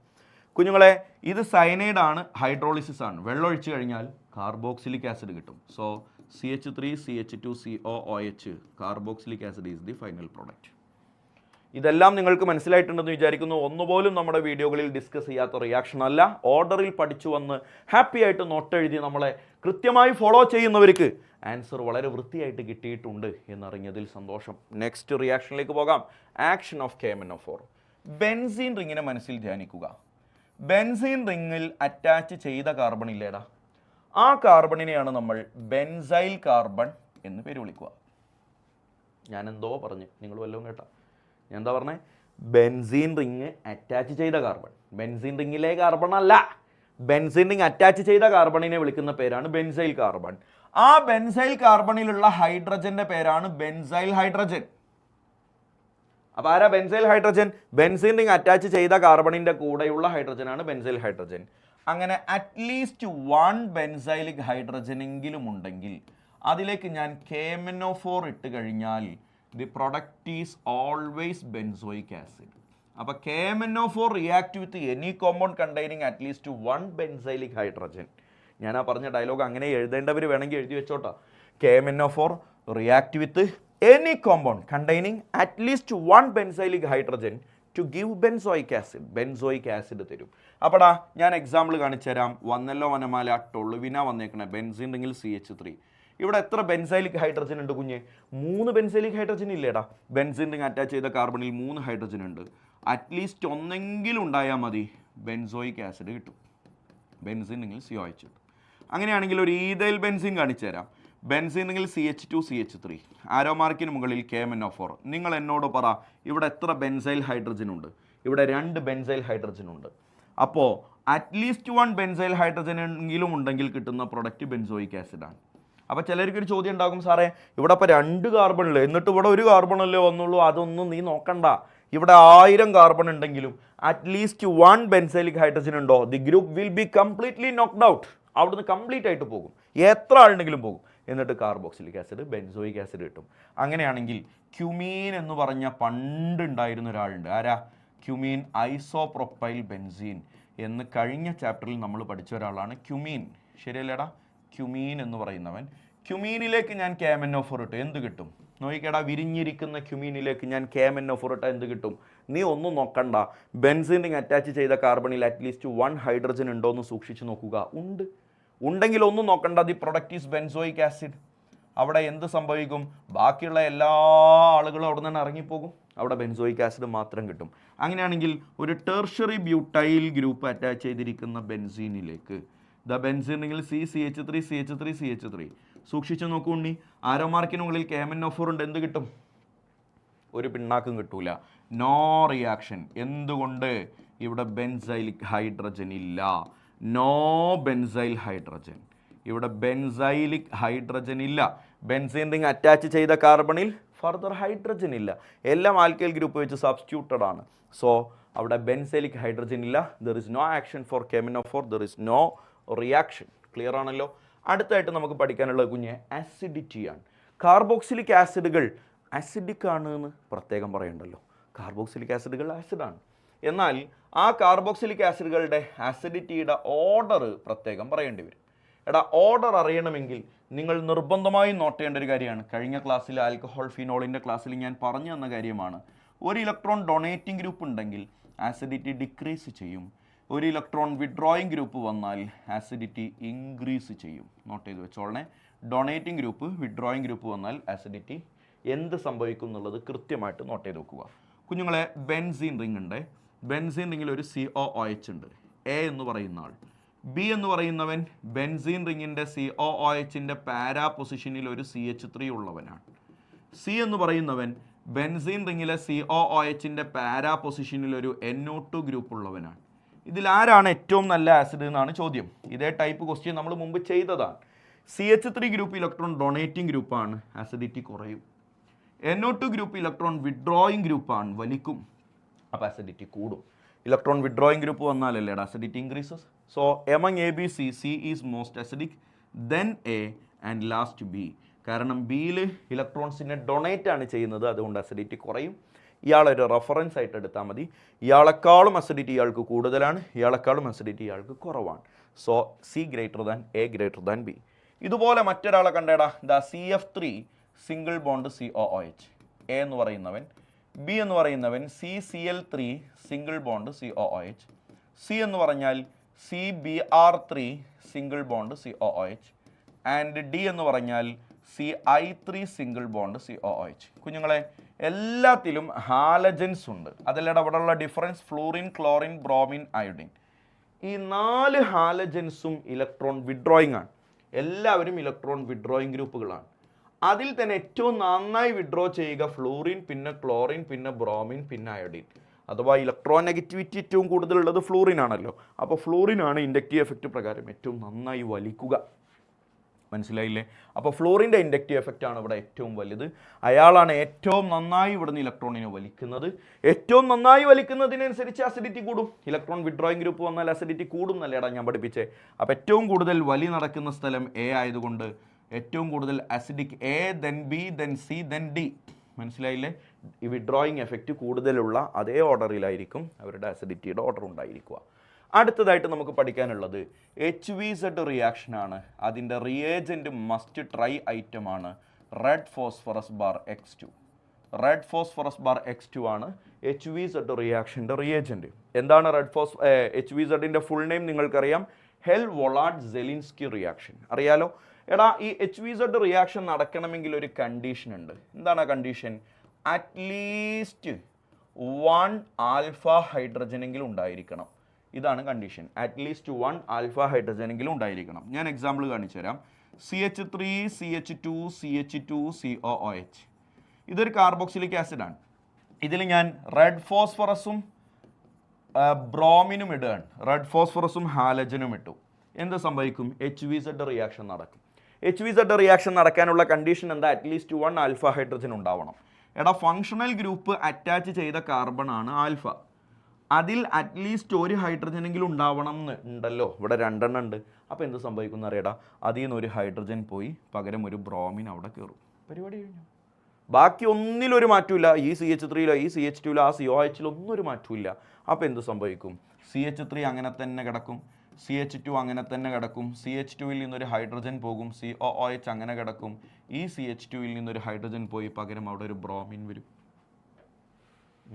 കുഞ്ഞുങ്ങളെ, ഇത് സയനൈഡ് ആണ്, ഹൈഡ്രോളിസിസ് ആണ്. വെള്ളമൊഴിച്ച് കഴിഞ്ഞാൽ കാർബോക്സിലിക് ആസിഡ് കിട്ടും. So CH3 CH2 COOH carboxylic acid is the final product. ഇതെല്ലാം നിങ്ങൾക്ക് മനസ്സിലായിട്ടുണ്ടെന്ന് വിചാരിക്കുന്നു. ഒന്നുപോലും നമ്മുടെ വീഡിയോകളിൽ ഡിസ്കസ് ചെയ്യാത്ത റിയാക്ഷൻ അല്ല. ഓർഡറിൽ പഠിച്ചു വന്ന് ഹാപ്പി ആയിട്ട് നോട്ട് എഴുതി നമ്മളെ കൃത്യമായി ഫോളോ ചെയ്യുന്നവർക്ക് ആൻസർ വളരെ വൃത്തിയായിട്ട് കിട്ടിയിട്ടുണ്ട് എന്നറിഞ്ഞതിൽ സന്തോഷം. നെക്സ്റ്റ് റിയാക്ഷനിലേക്ക് പോകാം. Action of KMnO4. ബെൻസീൻ റിങ്ങിനെ മനസ്സിൽ ധ്യാനിക്കുക. ബെൻസീൻ റിങ്ങിൽ അറ്റാച്ച് ചെയ്ത കാർബൺ ഇല്ലേടാ, ആ കാർബണിനെയാണ് നമ്മൾ ബെൻസൈൽ കാർബൺ എന്ന് പേര് വിളിക്കുക. ഞാൻ എന്തോ പറഞ്ഞു, നിങ്ങൾ വല്ലതും കേട്ടാ? ഞാൻ എന്താ പറഞ്ഞേ? ബെൻസീൻ റിങ് അറ്റാച്ച് ചെയ്ത കാർബൺ. ബെൻസീൻ റിങ്ങിലെ കാർബൺ അല്ല, ബെൻസീൻ റിങ് അറ്റാച്ച് ചെയ്ത കാർബണിനെ വിളിക്കുന്ന പേരാണ് ബെൻസൈൽ കാർബൺ. ആ ബെൻസൈൽ കാർബണിലുള്ള ഹൈഡ്രജന്റെ പേരാണ് ബെൻസൈൽ ഹൈഡ്രജൻ. അപ്പോൾ ആരാ benzyl hydrogen? Benzene ring attach ചെയ്ത കാർബണിന്റെ കൂടെയുള്ള ഹൈഡ്രജനാണ് ബെൻസൈൽ ഹൈഡ്രജൻ. അങ്ങനെ അറ്റ്ലീസ്റ്റ് 1 ബെൻസൈലിക് ഹൈഡ്രജൻ എങ്കിലും ഉണ്ടെങ്കിൽ അതിലേക്ക് ഞാൻ KMnO4 ഇട്ട് കഴിഞ്ഞാൽ the product is always benzoic acid. അപ്പോൾ KMnO4 react with any compound containing at least 1 benzylic hydrogen. ഞാൻ ആ പറഞ്ഞ ഡയലോഗ് അങ്ങനെ എഴുതേണ്ടവർ വേണമെങ്കിൽ എഴുതി വെച്ചോട്ടോ. KMnO4 react with any compound containing at least 1 benzylic hydrogen to give benzoic acid. Benzoic acid തരും. അപ്പടാ ഞാൻ എക്സാമ്പിൾ കാണിച്ചു തരാം. വന്നല്ലോ വനമാല, ടൊളുവിന വന്നേക്കണേ. Benzene റിങ്ങിൽ CH3. ഇവിടെ എത്ര ബെൻസൈലിക് ഹൈഡ്രജൻ ഉണ്ട് കുഞ്ഞ്? 3 ബെൻസൈലിക് ഹൈഡ്രജൻ ഇല്ലേടാ. ബെൻസീൻ റിങ് അറ്റാച്ച് ചെയ്ത കാർബണിൽ 3 ഹൈഡ്രജൻ ഉണ്ട്. അറ്റ്ലീസ്റ്റ് ഒന്നെങ്കിലും ഉണ്ടായാൽ മതി, ബെൻസോയിക് ആസിഡ് കിട്ടും. ബെൻസീൻ റിങ്ങിൽ COH കിട്ടും. അങ്ങനെയാണെങ്കിൽ ഒരു ഈഥൈൽ ബെൻസീൻ കാണിച്ചു തരാം. ബെൻസീൻ റിങ്ങിൽ CH2 CH3, ആരോ മാർക്കിന് മുകളിൽ KMnO4. നിങ്ങൾ എന്നോട് പറ, ഇവിടെ എത്ര ബെൻസൈൽ ഹൈഡ്രജൻ ഉണ്ട്? ഇവിടെ 2 ബെൻസൈൽ ഹൈഡ്രജൻ ഉണ്ട്. അപ്പോൾ അറ്റ്ലീസ്റ്റ് 1 ബെൻസൈൽ ഹൈഡ്രജൻ എങ്കിലും ഉണ്ടെങ്കിൽ കിട്ടുന്ന പ്രൊഡക്റ്റ് ബെൻസോയിക് ആസിഡാണ്. അപ്പോൾ ചിലർക്കൊരു ചോദ്യം ഉണ്ടാകും, സാറേ ഇവിടെ അപ്പോൾ 2 കാർബണില്ലേ, എന്നിട്ട് ഇവിടെ 1 കാർബണല്ലേ വന്നുള്ളൂ, അതൊന്നും നീ നോക്കണ്ട. ഇവിടെ 1000 കാർബൺ ഉണ്ടെങ്കിലും അറ്റ്ലീസ്റ്റ് 1 ബെൻസൈലിക് ഹൈഡ്രജൻ ഉണ്ടോ, the group will be completely knocked out. അവിടുന്ന് കംപ്ലീറ്റ് ആയിട്ട് പോകും, എത്ര ആളുണ്ടെങ്കിലും പോകും. എന്നിട്ട് കാർബോക്സിലിക് ആസിഡ്, ബെൻസോയിക് ആസിഡ് കിട്ടും. അങ്ങനെയാണെങ്കിൽ ക്യുമീൻ എന്ന് പറഞ്ഞ പണ്ടുണ്ടായിരുന്ന ഒരാളുണ്ട്. ആരാ? ക്യുമീൻ ഐസോപ്രൊപ്പൈൽ ബെൻസീൻ എന്ന് കഴിഞ്ഞ ചാപ്റ്ററിൽ നമ്മൾ പഠിച്ച ഒരാളാണ് ക്യുമീൻ. ശരിയല്ലേടാ? ക്യുമീൻ എന്ന് പറയുന്നവൻ. ക്യുമീനിലേക്ക് ഞാൻ KMnO4 ഇട്ട് എന്ത് കിട്ടും? നോക്കിക്കേടാ, വിരിഞ്ഞിരിക്കുന്ന ക്യുമീനിലേക്ക് ഞാൻ KMnO4 ഇട്ട് എന്ത് കിട്ടും? നീ ഒന്നും നോക്കണ്ട, ബെൻസീൻ റിംഗ് അറ്റാച്ച് ചെയ്ത കാർബണിൽ അറ്റ്ലീസ്റ്റ് 1 ഹൈഡ്രജൻ ഉണ്ടോ എന്ന് സൂക്ഷിച്ച് നോക്കുക. ഉണ്ടെങ്കിൽ ഒന്നും നോക്കണ്ട, the product is benzoic acid. അവിടെ എന്ത് സംഭവിക്കും? ബാക്കിയുള്ള എല്ലാ ആളുകളും അവിടെ നിന്ന് ഇറങ്ങിപ്പോകും, അവിടെ ബെൻസോയിക് ആസിഡ് മാത്രം കിട്ടും. അങ്ങനെയാണെങ്കിൽ ഒരു ടെർഷ്യറി ബ്യൂട്ടൈൽ ഗ്രൂപ്പ് അറ്റാച്ച് ചെയ്തിരിക്കുന്ന ബെൻസീനിലേക്ക് ദ ബെൻസീൻ റിംഗിൽ CH3 സൂക്ഷിച്ച് നോക്കുണ്ണി. ആരോ മാർക്കിനുള്ളിൽ KMnO4 ഉണ്ട്, എന്ത് കിട്ടും? ഒരു പിണ്ണാക്കും കിട്ടൂല. No reaction. എന്തുകൊണ്ട്? ഇവിടെ ബെൻസൈലിക് ഹൈഡ്രജൻ ഇല്ല. No benzyl hydrogen. ഇവിടെ ബെൻസൈലിക് ഹൈഡ്രജൻ ഇല്ല. ബെൻസീൻ റിംഗ് അറ്റാച്ച് ചെയ്ത കാർബണിൽ ഫർദർ ഹൈഡ്രജൻ ഇല്ല. എല്ലാം ആൽക്കൈൽ ഗ്രൂപ്പ് വെച്ച് സബ്സ്റ്റിറ്റ്യൂട്ടഡ് ആണ്. സോ അവിടെ ബെൻസൈലിക് ഹൈഡ്രജൻ ഇല്ല. There is no action for KMnO4, there is no reaction. Clear ആണല്ലോ? അടുത്തായിട്ട് നമുക്ക് പഠിക്കാനുള്ളത് കുഞ്ഞ് ആസിഡിറ്റിയാണ്. കാർബോക്സിലിക് ആസിഡുകൾ ആസിഡിക് ആണ് എന്ന് പ്രത്യേകം പറയണ്ടല്ലോ. കാർബോക്സിലിക് ആസിഡുകൾ ആസിഡാണ്. എന്നാൽ ആ കാർബോക്സിലിക് ആസിഡുകളുടെ ആസിഡിറ്റിയുടെ ഓർഡർ പ്രത്യേകം പറയേണ്ടി വരും. എടാ, ഓർഡർ അറിയണമെങ്കിൽ നിങ്ങൾ നിർബന്ധമായും നോട്ട് ചെയ്യേണ്ട ഒരു കാര്യമാണ്. കഴിഞ്ഞ ക്ലാസ്സിൽ ആൽക്കഹോൾ ഫിനോളിൻ്റെ ക്ലാസ്സിൽ ഞാൻ പറഞ്ഞു തന്ന കാര്യമാണ്. ഒരു ഇലക്ട്രോൺ ഡൊണേറ്റിംഗ് ഗ്രൂപ്പ് ഉണ്ടെങ്കിൽ ആസിഡിറ്റി ഡിക്രീസ് ചെയ്യും. ഒരു ഇലക്ട്രോൺ വിഡ്രോയിങ് ഗ്രൂപ്പ് വന്നാൽ ആസിഡിറ്റി ഇൻക്രീസ് ചെയ്യും. നോട്ട് ചെയ്ത് വെച്ചോളണേ. ഡൊണേറ്റിംഗ് ഗ്രൂപ്പ്, വിഡ്രോയിങ് ഗ്രൂപ്പ് വന്നാൽ ആസിഡിറ്റി എന്ത് സംഭവിക്കും എന്നുള്ളത് കൃത്യമായിട്ട് നോട്ട് ചെയ്ത് വെക്കുക. കുഞ്ഞുങ്ങളെ, ബെൻസീൻ റിംഗ് ഉണ്ട്. ബെൻസീൻ റിംഗിൽ ഒരു COOH ഉണ്ട്, എ എന്ന് പറയുന്ന ആൾ. ബി എന്ന് പറയുന്നവൻ ബെൻസീൻ റിംഗിൻ്റെ COOHൻ്റെ പാരാ പൊസിഷനിൽ ഒരു CH3 ഉള്ളവനാണ്. സി എന്ന് പറയുന്നവൻ ബെൻസീൻ റിംഗിലെ COOHൻ്റെ പാരാ പൊസിഷനിൽ ഒരു NO2 ഗ്രൂപ്പ് ഉള്ളവനാണ്. ഇതിലാരാണ് ഏറ്റവും നല്ല ആസിഡ് എന്നാണ് ചോദ്യം. ഇതേ ടൈപ്പ് ക്വസ്റ്റ്യൻ നമ്മൾ മുമ്പ് ചെയ്തതാണ്. CH3 ഗ്രൂപ്പ് ഇലക്ട്രോൺ ഡൊണേറ്റിംഗ് ഗ്രൂപ്പാണ്, ആസിഡിറ്റി കുറയും. NO2 ഗ്രൂപ്പ് ഇലക്ട്രോൺ വിഡ്രോയിങ് ഗ്രൂപ്പാണ്, വലിക്കും, അപ്പോൾ ആസിഡിറ്റി കൂടും. ഇലക്ട്രോൺ വിഡ്രോയിങ് ഗ്രൂപ്പ് വന്നാലല്ലേ acidity increases. So among ABC, C is most acidic, then A and last B. കാരണം ബിയിൽ ഇലക്ട്രോൺസിനെ ഡൊണേറ്റ് ആണ് ചെയ്യുന്നത്, അതുകൊണ്ട് അസിഡിറ്റി കുറയും. ഇയാളൊരു റെഫറൻസ് ആയിട്ട് എടുത്താൽ മതി. ഇയാളെക്കാളും അസിഡിറ്റി ഇയാൾക്ക് കൂടുതലാണ്, ഇയാളെക്കാളും അസിഡിറ്റി ഇയാൾക്ക് കുറവാണ്. So C greater than A greater than B. ഇതുപോലെ മറ്റൊരാളെ കണ്ടേടാ, the CF3 single bond COOH. A എന്ന് പറയുന്നവൻ. ബി എന്ന് പറയുന്നവൻ CCl3 single bond COOH. C എന്ന് പറഞ്ഞാൽ CBr3 single bond COOH. And D എന്ന് പറഞ്ഞാൽ CI3 സിംഗിൾ ബോണ്ട് COOH. കുഞ്ഞുങ്ങളെ, എല്ലാത്തിലും ഹാലജൻസ് ഉണ്ട്. അതല്ലാതെ അവിടെയുള്ള difference fluorine, chlorine, bromine, iodine. ഈ 4 ഹാലജൻസും ഇലക്ട്രോൺ വിഡ്രോയിങ് ആണ്. എല്ലാവരും ഇലക്ട്രോൺ വിഡ്രോയിങ് ഗ്രൂപ്പുകളാണ്. അതിൽ തന്നെ ഏറ്റവും നന്നായി വിഡ്രോ ചെയ്യുക ഫ്ലൂറിൻ, പിന്നെ ക്ലോറിൻ, പിന്നെ ബ്രോമിൻ, പിന്നെ അയോഡിൻ. അഥവാ ഇലക്ട്രോൺ നെഗറ്റിവിറ്റി ഏറ്റവും കൂടുതലുള്ളത് ഫ്ലൂറിൻ ആണല്ലോ. അപ്പോൾ ഫ്ലൂറിനാണ് ഇൻഡക്റ്റീവ് എഫക്റ്റ് പ്രകാരം ഏറ്റവും നന്നായി വലിക്കുക. മനസ്സിലായില്ലേ? അപ്പോൾ ഫ്ലൂറിൻ്റെ ഇൻഡക്റ്റീവ് എഫക്റ്റ് ആണ് ഇവിടെ ഏറ്റവും വലുത്. അയാളാണ് ഏറ്റവും നന്നായി ഇവിടുന്ന് ഇലക്ട്രോണിനെ വലിക്കുന്നത്. ഏറ്റവും നന്നായി വലിക്കുന്നതിനനുസരിച്ച് അസിഡിറ്റി കൂടും. ഇലക്ട്രോൺ വിഡ്രോയിങ് ഗ്രൂപ്പ് വന്നാൽ അസിഡിറ്റി കൂടും എന്നല്ലേടാ ഞാൻ പഠിപ്പിച്ചേ. അപ്പോൾ ഏറ്റവും കൂടുതൽ വലി നടക്കുന്ന സ്ഥലം A ആയതുകൊണ്ട് ഏറ്റവും കൂടുതൽ acidic A, then B, then C, then D. മനസ്സിലായില്ലേ? ഈ വിഡ്രോയിങ് എഫക്റ്റ് കൂടുതലുള്ള അതേ ഓർഡറിലായിരിക്കും അവരുടെ അസിഡിറ്റിയുടെ ഓർഡർ ഉണ്ടായിരിക്കുക. അടുത്തതായിട്ട് നമുക്ക് പഠിക്കാനുള്ളത് HVZ റിയാക്ഷനാണ്. അതിൻ്റെ റിയേജൻറ്റ് മസ്റ്റ് ട്രൈ ഐറ്റമാണ് red phosphorus bar X2. Red phosphorus bar X2 ആണ് HVZ റിയാക്ഷൻ്റെ റിയേജൻറ്റ്. എന്താണ് HVZൻ്റെ ഫുൾ നെയിം നിങ്ങൾക്കറിയാം, ഹെൽ വോളാഡ് സെലിൻസ്കി റിയാക്ഷൻ. അറിയാലോ? എടാ, ഈ HVZ റിയാക്ഷൻ നടക്കണമെങ്കിൽ ഒരു കണ്ടീഷൻ ഉണ്ട്. എന്താണ് ആ കണ്ടീഷൻ? അറ്റ്ലീസ്റ്റ് 1 ആൽഫ ഹൈഡ്രജനെങ്കിലും ഉണ്ടായിരിക്കണം. ഇതാണ് കണ്ടീഷൻ. അറ്റ്ലീസ്റ്റ് 1 ആൽഫ ഹൈഡ്രജനെങ്കിലും ഉണ്ടായിരിക്കണം. ഞാൻ എക്സാമ്പിൾ കാണിച്ചു തരാം. CH3, CH2, CH2, COOH. ഇതൊരു കാർബോക്സിലിക് ആസിഡാണ്. ഇതിൽ ഞാൻ റെഡ് ഫോസ്ഫറസും ബ്രോമിനും ഇടുകയാണ്. റെഡ് ഫോസ്ഫറസും ഹാലജനും ഇട്ടു. എന്ത് സംഭവിക്കും? HVZ റിയാക്ഷൻ നടക്കും. HVZ റിയാക്ഷൻ നടക്കാനുള്ള കണ്ടീഷൻ എന്താ? അറ്റ്ലീസ്റ്റ് 1 ആൽഫ ഹൈഡ്രജൻ ഉണ്ടാവണം. എടാ ഫങ്ഷണൽ ഗ്രൂപ്പ് അറ്റാച്ച് ചെയ്ത കാർബൺ ആണ് ആൽഫ. അതിൽ അറ്റ്ലീസ്റ്റ് ഒരു ഹൈഡ്രജനെങ്കിലും ഉണ്ടാവണം എന്ന് ഉണ്ടല്ലോ. ഇവിടെ 2 എണ്ണം ഉണ്ട്. അപ്പോൾ എന്ത് സംഭവിക്കും എന്നറിയടാ? അതിൽ നിന്ന് ഒരു ഹൈഡ്രജൻ പോയി പകരം ഒരു ബ്രോമിൻ അവിടെ കയറും. പരിപാടി കഴിഞ്ഞു. ബാക്കി ഒന്നിലൊരു മാറ്റമില്ല. ഈ CH3 ഈ CH2 ആ COH ഒന്നും ഒരു മാറ്റമില്ല. അപ്പോൾ എന്ത് സംഭവിക്കും? CH3 അങ്ങനെ തന്നെ കിടക്കും, CH2 അങ്ങനെ തന്നെ കിടക്കും, CH2ൽ നിന്നൊരു ഹൈഡ്രജൻ പോകും, COOH അങ്ങനെ കിടക്കും, ഈ CH2ൽ നിന്നൊരു ഹൈഡ്രജൻ പോയി പകരം അവിടെ ഒരു ബ്രോമിൻ വരും.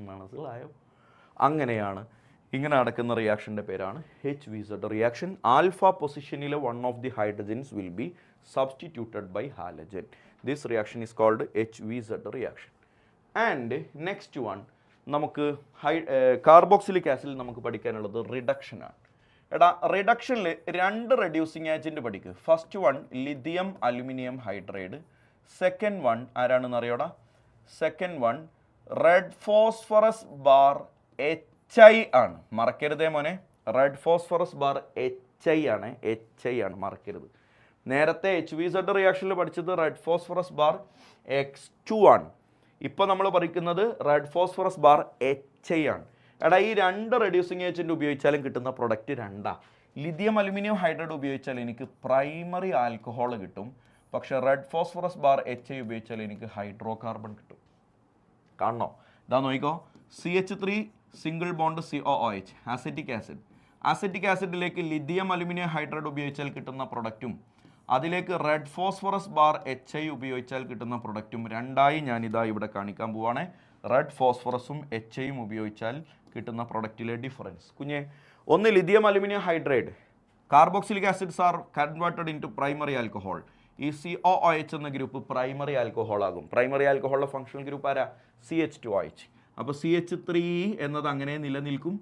മനസ്സിലായോ? അങ്ങനെയാണ് ഇങ്ങനെ നടക്കുന്ന റിയാക്ഷൻ്റെ പേരാണ് HVZ റിയാക്ഷൻ. ആൽഫ പൊസിഷനിലെ one of the hydrogens will be substituted by halogen. This reaction is called HVZ reaction. And next one നമുക്ക് കാർബോക്സിലിക് ആസിഡിൽ നമുക്ക് പഠിക്കാനുള്ളത് റിഡക്ഷനാണ്. എടാ റിഡക്ഷനിൽ 2 റെഡ്യൂസിങ് ഏജൻറ്റ് പഠിക്കുക. First one lithium aluminium hydride. Second one ആരാണെന്ന് അറിയോടാ? Second one red phosphorus bar HI ആണ്. മറക്കരുതേ മോനെ, റെഡ് ഫോസ്ഫറസ് ബാർ HI ആണ്, മറക്കരുത്. നേരത്തെ HVZ റിയാക്ഷനിൽ പഠിച്ചത് റെഡ് ഫോസ്ഫറസ് ബാർ X2 ആണ്. ഇപ്പോൾ നമ്മൾ പഠിക്കുന്നത് റെഡ് ഫോസ്ഫറസ് ബാർ HI ആണ്. എടാ ഈ 2 റെഡ്യൂസിങ് ഏജൻറ്റ് ഉപയോഗിച്ചാലും കിട്ടുന്ന പ്രൊഡക്റ്റ് 2. ലിഥിയം അലുമിനിയം ഹൈഡ്രൈഡ് ഉപയോഗിച്ചാൽ എനിക്ക് പ്രൈമറി ആൽക്കഹോൾ കിട്ടും, പക്ഷേ റെഡ് ഫോസ്ഫറസ് ബാർ HI ഉപയോഗിച്ചാൽ എനിക്ക് ഹൈഡ്രോ കാർബൺ കിട്ടും. കാണണോ? ഇതാ നോക്കിക്കോ. CH3 single bond COOH acetic acid. Acetic ആസിഡിലേക്ക് ലിഥിയം അലുമിനിയം ഹൈഡ്രൈഡ് ഉപയോഗിച്ചാൽ കിട്ടുന്ന പ്രൊഡക്റ്റും അതിലേക്ക് റെഡ് ഫോസ്ഫറസ് ബാർ HI ഉപയോഗിച്ചാൽ കിട്ടുന്ന പ്രൊഡക്റ്റും 2ആയി ഞാനിതാ ഇവിടെ കാണിക്കാൻ പോവാണ്. റെഡ് ഫോസ്ഫറസും HIയും ഉപയോഗിച്ചാൽ കിട്ടുന്ന പ്രൊഡക്റ്റിലെ ഡിഫറൻസ്. കുഞ്ഞെ, ഒന്ന് lithium aluminium hydride, carboxylic acids are converted in to primary alcohol. ഈ COOH എന്ന ഗ്രൂപ്പ് പ്രൈമറി ആൽക്കഹോൾ ആകും. പ്രൈമറി ആൽക്കഹോളിലെ ഫങ്ഷണൽ ഗ്രൂപ്പ് ആരാ? CH2OH. അപ്പോൾ CH3 എന്നത് അങ്ങനെ നിലനിൽക്കും,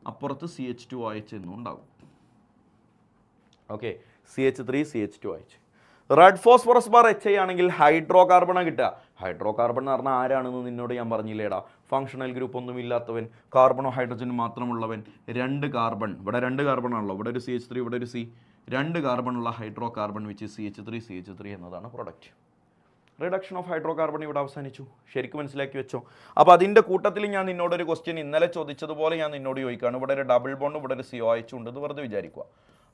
അപ്പുറത്ത് CH2OH എന്നും ഉണ്ടാകും. Okay, CH3 CH2OH. Red phosphorus bar HI ആണെങ്കിൽ ഹൈഡ്രോ കാർബണാണ് കിട്ടുക. ഹൈഡ്രോ കാർബൺ എന്ന് പറഞ്ഞാൽ ആരാണെന്ന് നിന്നോട് ഞാൻ പറഞ്ഞില്ലേടാ? ഫങ്ഷണൽ ഗ്രൂപ്പ് ഒന്നും ഇല്ലാത്തവൻ, കാർബണോ ഹൈഡ്രജനും മാത്രമുള്ളവൻ, 2 കാർബൺ. ഇവിടെ 2 കാർബൺ ആണല്ലോ, ഇവിടെ ഒരു CH3 ഇവിടെ ഒരു C. 2 കാർബൺ ഉള്ള ഹൈഡ്രോ കാർബൺ വെച്ച് CH3 എന്നതാണ് product. Reduction of hydro carbon ഇവിടെ അവസാനിച്ചു. ശരിക്കും മനസ്സിലാക്കി വെച്ചോ. അപ്പോൾ അതിൻ്റെ കൂട്ടത്തിൽ ഞാൻ നിന്നോടൊരു ക്വസ്റ്റ്യൻ ഇന്നലെ ചോദിച്ചതുപോലെ ഞാൻ നിന്നോട് ചോദിക്കുകയാണ്. ഇവിടെ ഒരു ഡബിൾ ബോണ്ട്, ഇവിടെ ഒരു COH ഉണ്ട്. ഇത് വെറുതെ വിചാരിക്കുക.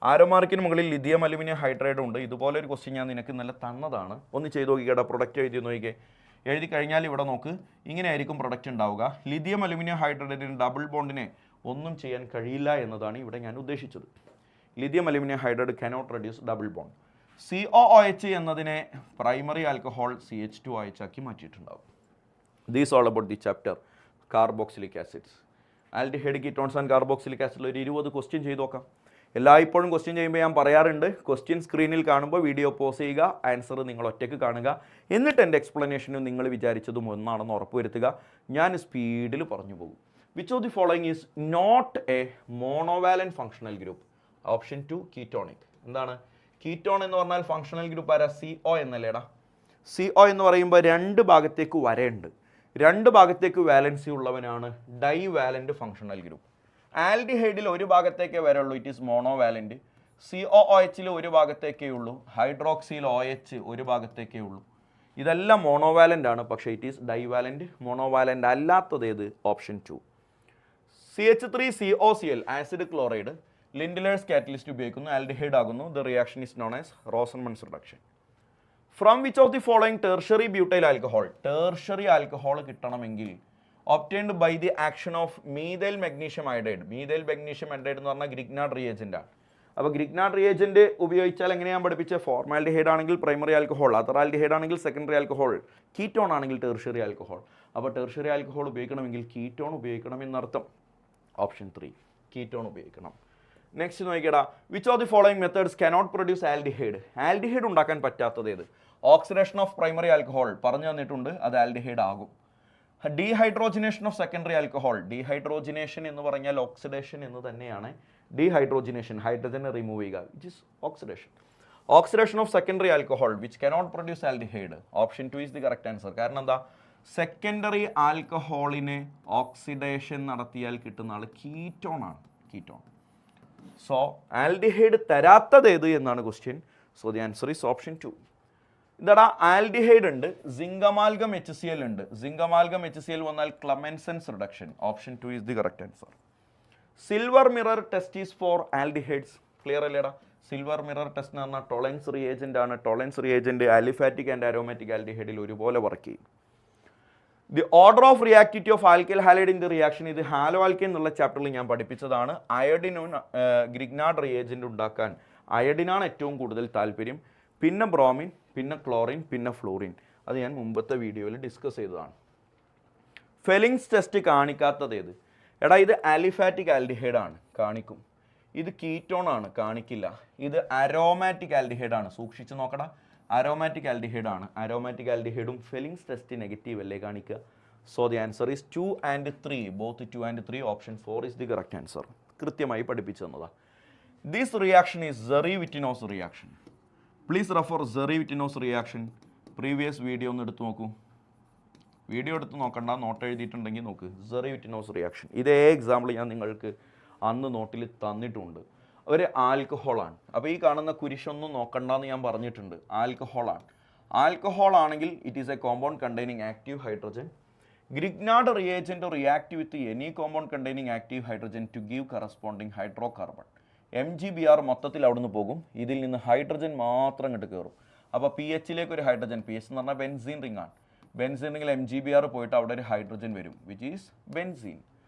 ആരോ മാർക്കിന് മുകളിൽ ലിഥിയം അലുമിനിയം ഹൈഡ്രൈഡ് ഉണ്ട്. ഇതുപോലെ ഒരു ക്വസ്റ്റ്യൻ ഞാൻ നിനക്ക് ഇന്നലെ തന്നതാണ്. ഒന്ന് ചെയ്ത് നോക്കിക്കേടാ. പ്രൊഡക്റ്റ് എഴുതി നോക്കിക്കേ. എഴുതി കഴിഞ്ഞാൽ ഇവിടെ നോക്ക്, ഇങ്ങനെ ആയിരിക്കും പ്രൊഡക്റ്റ് ഉണ്ടാവുക. ലിഥിയം അലുമിനിയം ഹൈഡ്രൈഡിന് ഡബിൾ ബോണ്ടിനെ ഒന്നും ചെയ്യാൻ കഴിയില്ല എന്നതാണ് ഇവിടെ ഞാൻ ഉദ്ദേശിച്ചത്. Lithium aluminium hydride cannot reduce double bond. COOH എന്നതിനെ പ്രൈമറി ആൽക്കഹോൾ CH2OH ആക്കി മാറ്റിയിട്ടുണ്ടാവും. These all about the chapter carboxylic acids. Aldehyde ketones and carboxylic ആസിഡിൽ ഒരു 20 ക്വസ്റ്റ്യൻ ചെയ്ത് നോക്കാം. എല്ലായ്പ്പോഴും ക്വസ്റ്റ്യൻ ചെയ്യുമ്പോൾ ഞാൻ പറയാറുണ്ട്, ക്വസ്റ്റ്യൻ സ്ക്രീനിൽ കാണുമ്പോൾ വീഡിയോ പോസ് ചെയ്യുക, ആൻസർ നിങ്ങൾ ഒറ്റയ്ക്ക് കാണുക, എന്നിട്ട് എൻ്റെ എക്സ്പ്ലനേഷനും നിങ്ങൾ വിചാരിച്ചതും ഒന്നാണെന്ന് ഉറപ്പുവരുത്തുക. ഞാൻ സ്പീഡിൽ പറഞ്ഞു പോകും. Which of the following is not a monovalent functional group? Option 2 ketonic. എന്താണ് കീറ്റോൺ എന്ന് പറഞ്ഞാൽ? ഫങ്ഷണൽ ഗ്രൂപ്പ് ആരാ? CO എന്നല്ലേടാ? CO എന്ന് പറയുമ്പോൾ 2 ഭാഗത്തേക്ക് വരയുണ്ട്. 2 ഭാഗത്തേക്ക് വാലൻസി ഉള്ളവനാണ് ഡൈ വാലന്റ് ഫങ്ഷണൽ ഗ്രൂപ്പ്. ആൽഡിഹൈഡിൽ ഒരു ഭാഗത്തേക്കേ വരയുള്ളൂ, ഇറ്റ് ഈസ് മോണോവാലന്റ്. COOHൽ ഒരു ഭാഗത്തേക്കേ ഉള്ളൂ. ഹൈഡ്രോക്സിൽ OH ഒരു ഭാഗത്തേക്കേ ഉള്ളൂ. ഇതെല്ലാം മോണോവാലന്റ് ആണ്, പക്ഷേ ഇറ്റ് ഈസ് ഡൈവാലന്റ്. മോണോവാലന്റ് അല്ലാത്തത് ഏത്? Option 2. CH3COCl acid chloride Lindlar's catalyst ഉപയോഗിക്കുന്നു, ആൽഡിഹൈഡ് ആകുന്നു. The reaction is known as Rosenmund's reduction. From which of the following tertiary butyl alcohol? Tertiary alcohol കിട്ടണമെങ്കിൽ obtained by the action of methyl magnesium iodide. Methyl magnesium iodide എന്ന് പറഞ്ഞാൽ Grignard reagent ആണ്. അപ്പോൾ Grignard reagent ഉപയോഗിച്ചാൽ എങ്ങനെയാണ് പഠിപ്പിച്ചത്? Formaldehyde ആണെങ്കിൽ primary alcohol, അതറാൽഡിഹൈഡ് ആണെങ്കിൽ സെക്കൻഡറി ആൽക്കഹോൾ, കീറ്റോൺ ആണെങ്കിൽ ടെർഷറി ആൽക്കഹോൾ. അപ്പോൾ ടെർഷറി ആൽക്കഹോൾ ഉപയോഗിക്കണമെങ്കിൽ കീറ്റോൺ ഉപയോഗിക്കണം എന്നർത്ഥം. ഓപ്ഷൻ 3 കീറ്റോൺ ഉപയോഗിക്കണം. നെക്സ്റ്റ് നോക്കിയടാ. Which of the following methods cannot produce aldehyde? Aldehyde ഉണ്ടാക്കാൻ പറ്റാത്തത് ഏത്? ഓക്സിഡേഷൻ ഓഫ് പ്രൈമറി ആൽക്കഹോൾ പറഞ്ഞു തന്നിട്ടുണ്ട്, അത് ആൽഡിഹൈഡ് ആകും. Dehydrogenation of secondary alcohol. Dehydrogenation എന്ന് പറഞ്ഞാൽ ഓക്സിഡേഷൻ എന്ന് തന്നെയാണ്. ഡീഹൈഡ്രോജിനേഷൻ, ഹൈഡ്രജനെ റിമൂവ് ചെയ്യുക, it is oxidation. Oxidation of secondary alcohol which cannot produce aldehyde. Option 2 is the correct answer. കാരണം എന്താ? സെക്കൻഡറി ആൽക്കഹോളിന് ഓക്സിഡേഷൻ നടത്തിയാൽ കിട്ടുന്ന ആൾ കീറ്റോൺ ആണ്. കീറ്റോൺ. സോ ആൽഡിഹൈഡ് തരാത്തത് ഏത് എന്നാണ് question. So the answer is option 2. ഇതാടാ ആൽഡിഹൈഡ് ഉണ്ട്, സിങ്ക് അമാൽഗം HCl ഉണ്ട്. സിങ്ക് അമാൽഗം HCl വന്നാൽ ക്ലമൻസൻസ് reduction. Option 2 is the correct answer. Silver mirror test is for aldehydes. Clear അല്ലേടാ? സിൽവർ മിറർ ടെസ്റ്റ് എന്ന് പറഞ്ഞാൽ ടൊളൻസ് റിയേജൻ്റ് ആണ്. Tollens reagent aliphatic and aromatic ആൽഡിഹൈഡിൽ ഒരുപോലെ വർക്ക് ചെയ്യും. The order of reactivity of alkyl halide in the reaction, ഇത് halo alkyne എന്നുള്ള ചാപ്റ്ററിൽ ഞാൻ പഠിപ്പിച്ചതാണ്. അയഡിനും ഗ്രിഗ്നാർഡ് റിയേജൻ്റ് ഉണ്ടാക്കാൻ അയഡിനാണ് ഏറ്റവും കൂടുതൽ താല്പര്യം, പിന്നെ ബ്രോമിൻ, പിന്നെ ക്ലോറിൻ, പിന്നെ ഫ്ലോറിൻ. അത് ഞാൻ മുമ്പത്തെ വീഡിയോയിൽ ഡിസ്കസ് ചെയ്തതാണ്. ഫെലിങ്സ് ടെസ്റ്റ് കാണിക്കാത്തത് ഏത്? എടാ ഇത് ആലിഫാറ്റിക് ആൽഡിഹൈഡ് ആണ്, കാണിക്കും. ഇത് കീറ്റോൺ ആണ്, കാണിക്കില്ല. ഇത് അരോമാറ്റിക് ആൽഡിഹൈഡ് ആണ്, സൂക്ഷിച്ച് നോക്കടാ. അരോമാറ്റിക് ആൽഡിഹൈഡ് ആണ്. അരോമാറ്റിക് ആൽഡിഹൈഡും ഫെലിങ്സ് ടെസ്റ്റ് നെഗറ്റീവ് അല്ലേ കാണിക്കുക. So the answer is 2 and 3. Both 2 and 3. Option 4 is the correct answer. കൃത്യമായി പഠിപ്പിച്ചു തന്നതാ. This reaction is Zerewitinoff reaction. Please refer Zerewitinoff reaction. Previous video ഒന്ന് എടുത്ത് നോക്കൂ. വീഡിയോ എടുത്ത് നോക്കണ്ട, നോട്ട് എഴുതിയിട്ടുണ്ടെങ്കിൽ നോക്ക്. സെറി-വിറ്റിനോസ് റിയാക്ഷൻ ഇതേ എക്സാമ്പിൾ ഞാൻ നിങ്ങൾക്ക് അന്ന് നോട്ടിൽ തന്നിട്ടുണ്ട്. ഒരു ആൽക്കഹോളാണ്. അപ്പോൾ ഈ കാണുന്ന കുരിശൊന്നും നോക്കണ്ടെന്ന് ഞാൻ പറഞ്ഞിട്ടുണ്ട്. ആൽക്കഹോളാണ്. ആൽക്കഹോൾ ആണെങ്കിൽ it is a compound containing active hydrogen. Grignard reagent react with any compound containing active hydrogen to give corresponding hydrocarbon. MgBr മൊത്തത്തിൽ അവിടെ നിന്ന് പോകും. ഇതിൽ നിന്ന് ഹൈഡ്രജൻ മാത്രം ഇങ്ങോട്ട് കയറും. അപ്പോൾ PHലേക്ക് ഒരു ഹൈഡ്രജൻ, PH എന്ന് പറഞ്ഞാൽ ബെൻസീൻ റിംഗ് ആണ്. ബെൻസീൻ റിംഗിൽ MgBr പോയിട്ട് അവിടെ ഒരു ഹൈഡ്രജൻ വരും, which is benzene.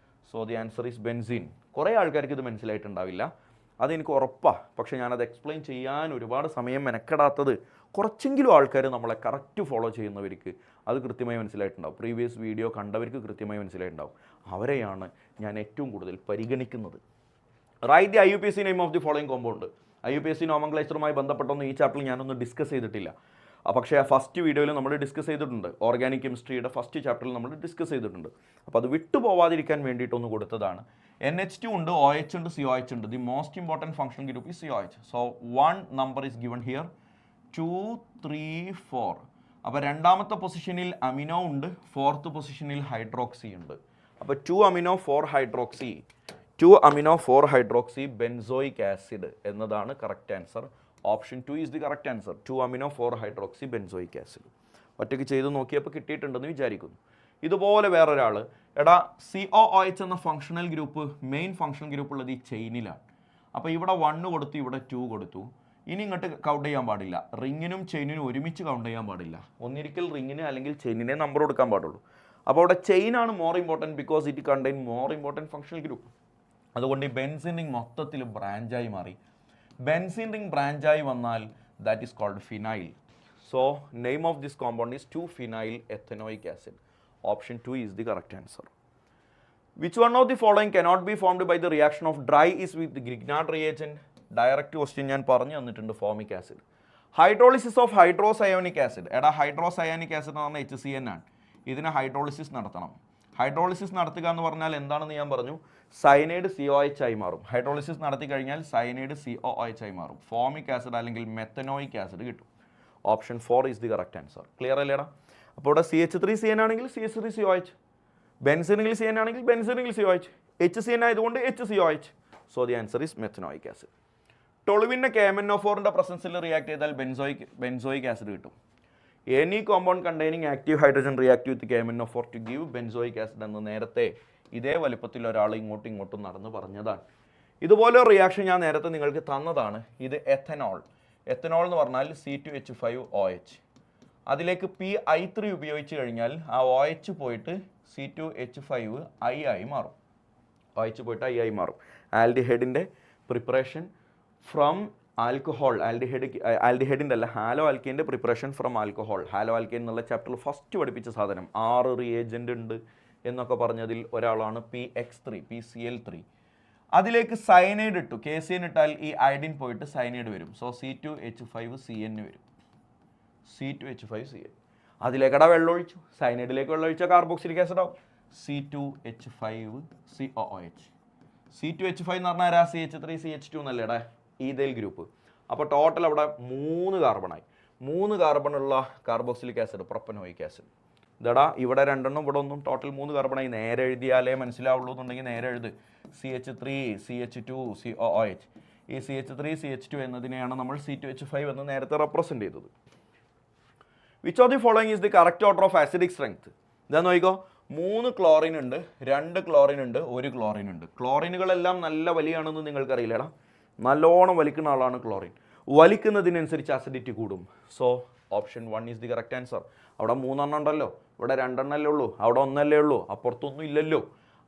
So the answer is benzene. കുറേ ആൾക്കാർക്ക് ഇത് മനസ്സിലായിട്ടുണ്ടാവില്ല, അതെനിക്ക് ഉറപ്പാണ്. പക്ഷേ ഞാനത് എക്സ്പ്ലെയിൻ ചെയ്യാൻ ഒരുപാട് സമയം മെനക്കെടാത്തത് കുറച്ചെങ്കിലും ആൾക്കാർ നമ്മളെ കറക്റ്റ് ഫോളോ ചെയ്യുന്നവർക്ക് അത് കൃത്യമായി മനസ്സിലായിട്ടുണ്ടാവും. പ്രീവിയസ് വീഡിയോ കണ്ടവർക്ക് കൃത്യമായി മനസ്സിലായിട്ടുണ്ടാവും. അവരെയാണ് ഞാൻ ഏറ്റവും കൂടുതൽ പരിഗണിക്കുന്നത്. Write the IUPAC name of the following compound. IUPAC നോമൻക്ലേച്ചറുമായി ബന്ധപ്പെട്ടൊന്നും ഈ ചാപ്റ്ററിൽ ഞാനൊന്നും ഡിസ്കസ് ചെയ്തിട്ടില്ല. പക്ഷേ ആ ഫസ്റ്റ് വീഡിയോയിൽ നമ്മൾ ഡിസ്കസ് ചെയ്തിട്ടുണ്ട്. ഓർഗാനിക് കെമിസ്ട്രിയുടെ ഫസ്റ്റ് ചാപ്റ്ററിൽ നമ്മൾ ഡിസ്കസ് ചെയ്തിട്ടുണ്ട്. അപ്പോൾ അത് വിട്ടുപോവാതിരിക്കാൻ വേണ്ടിയിട്ടൊന്ന് കൊടുത്തതാണ്. NH2 ഉണ്ട്, OH ഉണ്ട്, COH ഉണ്ട്. The most important function group is COH. So 1 number is given here, 2, 3, 4. അപ്പോൾ രണ്ടാമത്തെ പൊസിഷനിൽ അമിനോ ഉണ്ട്, ഫോർത്ത് പൊസിഷനിൽ ഹൈഡ്രോക്സി ഉണ്ട്. അപ്പോൾ 2 amino 4 hydroxy 2 amino 4 hydroxy benzoic acid എന്നതാണ് correct answer. Option 2 is the correct answer. 2 amino 4 hydroxy benzoic acid. ഒറ്റയ്ക്ക് ചെയ്ത് നോക്കിയപ്പോൾ കിട്ടിയിട്ടുണ്ടെന്ന് വിചാരിക്കുന്നു. ഇതുപോലെ വേറൊരാൾ, എടാ COOH എന്ന functional group, main functional group ഉള്ളത് ഈ ചെയിനിലാണ്. അപ്പോൾ ഇവിടെ 1 കൊടുത്തു, ഇവിടെ 2 കൊടുത്തു. ഇനി ഇങ്ങോട്ട് കൗണ്ട് ചെയ്യാൻ പാടില്ല. റിങ്ങിനും ചെയിനിനും ഒരുമിച്ച് കൗണ്ട് ചെയ്യാൻ പാടില്ല. ഒന്നിരിക്കൽ റിങ്ങിന് അല്ലെങ്കിൽ ചെയിനിനെ നമ്പർ കൊടുക്കാൻ പാടുള്ളൂ. അപ്പോൾ അവിടെ ചെയിനാണ് more important because it contain more important functional group. അതുകൊണ്ട് ഈ ബെൻസീൻ റിംഗ് മൊത്തത്തിൽ ബ്രാഞ്ചായി മാറി. ബെൻസീൻ റിംഗ് ബ്രാഞ്ചായി വന്നാൽ that is called phenyl. So name of this compound is 2-phenyl ethanoic acid. Option 2 is the correct answer. Which one of the following cannot be formed by the reaction of dry is with the Grignard reagent? Direct question ഞാൻ പറഞ്ഞു തന്നിട്ടുണ്ട്. Formic acid. Hydrolysis of hydrocyanic acid. എടാ hydrocyanic acid എന്ന് പറഞ്ഞാൽ HCN ആണ്. ഇതിനെ hydrolysis നടത്തണം. Hydrolysis നടത്തുക എന്ന് പറഞ്ഞാൽ എന്താണെന്ന് ഞാൻ പറഞ്ഞു. സയനൈഡ് COH ആയി മാറും. ഹൈഡ്രോളിസിസ് നടത്തി കഴിഞ്ഞാൽ സയനൈഡ് COOH ആയി മാറും. ഫോമിക് ആസിഡ് അല്ലെങ്കിൽ മെത്തനോയിക് ആസിഡ് കിട്ടും. Option 4 is the correct answer. Clear അല്ലേടാ? അപ്പോൾ ഇവിടെ CH3CN ആണെങ്കിൽ CH3COH, ബെൻസീനിൽ CN ആണെങ്കിൽ ബെൻസീനിൽ COH, HCN ആയതുകൊണ്ട് HCOH. So the answer is methanoic acid. ടൊളുവിൻ്റെ KMnO4ൻ്റെ പ്രസൻസിൽ റിയാക്ട് ചെയ്താൽ ബെൻസോയിക് ആസിഡ് കിട്ടും. Any compound containing active hydrogen react with KMnO4 to give benzoic acid എന്ന് നേരത്തെ ഇതേ വലിപ്പത്തിൽ ഒരാൾ ഇങ്ങോട്ടും നടന്ന് പറഞ്ഞതാണ്. ഇതുപോലെ റിയാക്ഷൻ ഞാൻ നേരത്തെ നിങ്ങൾക്ക് തന്നതാണ്. ഇത് എത്തനോൾ. എത്തനോൾ എന്ന് പറഞ്ഞാൽ C2H5OH. അതിലേക്ക് PI3 ഉപയോഗിച്ച് കഴിഞ്ഞാൽ ആ OH പോയിട്ട് C2H5 I ആയി മാറും. OH പോയിട്ട് I ആയി മാറും. ആൽഡിഹൈഡിൻ്റെ പ്രിപ്പറേഷൻ ഫ്രം ആൽക്കഹോൾ. ആൽഡിഹൈഡിൻ്റെ അല്ല, ഹാലോ ആൽക്കൈൻ്റെ preparation from alcohol. Halo alkyne എന്നുള്ള ചാപ്റ്ററിൽ ഫസ്റ്റ് പഠിപ്പിച്ച സാധനം 6 റിയേജൻ്റ് ഉണ്ട് എന്നൊക്കെ പറഞ്ഞതിൽ ഒരാളാണ് PX3, അതിലേക്ക് സയനൈഡ് ഇട്ടു. KCN ഇട്ടാൽ ഈ അയഡിൻ പോയിട്ട് സയനൈഡ് വരും. സോ C2H5CN വരും. C2H5CN. അതിലേക്കടാ വെള്ളം ഒഴിച്ചു. സയനൈഡിലേക്ക് വെള്ളം ഒഴിച്ചാൽ കാർബോക്സിലിക് ആസിഡ് ആവും. C2H5COOH. C2H5 എന്ന് പറഞ്ഞാൽ ആരാ? CH3CH2 എന്നല്ലേടാ ഈതൈൽ ഗ്രൂപ്പ്. അപ്പോൾ ടോട്ടൽ അവിടെ 3 കാർബണായി. 3 കാർബണുള്ള കാർബോക്സിലിക് ആസിഡ് പ്രൊപ്പനോയിക് ആസിഡ്. ഇതടാ ഇവിടെ 2 ഇവിടെ 1, ടോട്ടൽ 3 കാർബണായി. നേരെ എഴുതിയാലേ മനസ്സിലാവുള്ളൂ എന്നുണ്ടെങ്കിൽ നേരെ എഴുത്. CH3 CH2 COOH. ഈ CH3 CH2 എന്നതിനെയാണ് നമ്മൾ C2H5 എന്ന് നേരത്തെ റെപ്രസെൻറ്റ് ചെയ്തത്. Which of the following is the correct order of acidic strength? ഇതാ നോക്കിക്കോ, 3 ക്ലോറിൻ ഉണ്ട്, 2 ക്ലോറിൻ ഉണ്ട്, 1 ക്ലോറിൻ ഉണ്ട്. ക്ലോറിനുകളെല്ലാം നല്ല വലിയാണെന്ന് നിങ്ങൾക്കറിയില്ലടാ. നല്ലോണം വലിക്കുന്ന ആളാണ് ക്ലോറിൻ. വലിക്കുന്നതിനനുസരിച്ച് അസിഡിറ്റി കൂടും. So option 1 is the correct answer. അവിടെ 3 എണ്ണം ഉണ്ടല്ലോ, ഇവിടെ 2 എണ്ണല്ലേ ഉള്ളൂ, അവിടെ 1 അല്ലേ ഉള്ളൂ, അപ്പുറത്തൊന്നും ഇല്ലല്ലോ.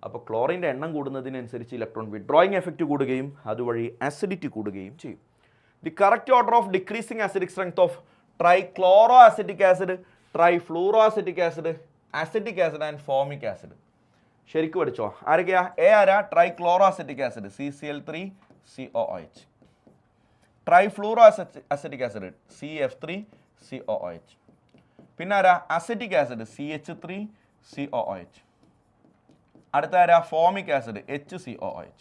അപ്പോൾ ക്ലോറിൻ്റെ എണ്ണം കൂടുന്നതിനനുസരിച്ച് ഇലക്ട്രോൺ വിഡ്രോയിങ് എഫക്റ്റ് കൂടുകയും അതുവഴി ആസിഡിറ്റി കൂടുകയും ചെയ്യും. The correct order of decreasing acidic strength of trichloro acetic acid, trifluoro acetic acid, acetic acid and formic acid. ശരിക്കും പഠിച്ചോ. ആരൊക്കെയാ? എ ആരാ? Trichloro acetic acid CCl3COOH. Trifluoro acetic acid CF3COOH. പിന്നെ ആരാ? Acetic acid CH3COOH. അടുത്ത ആരാ? Formic acid HCOOH.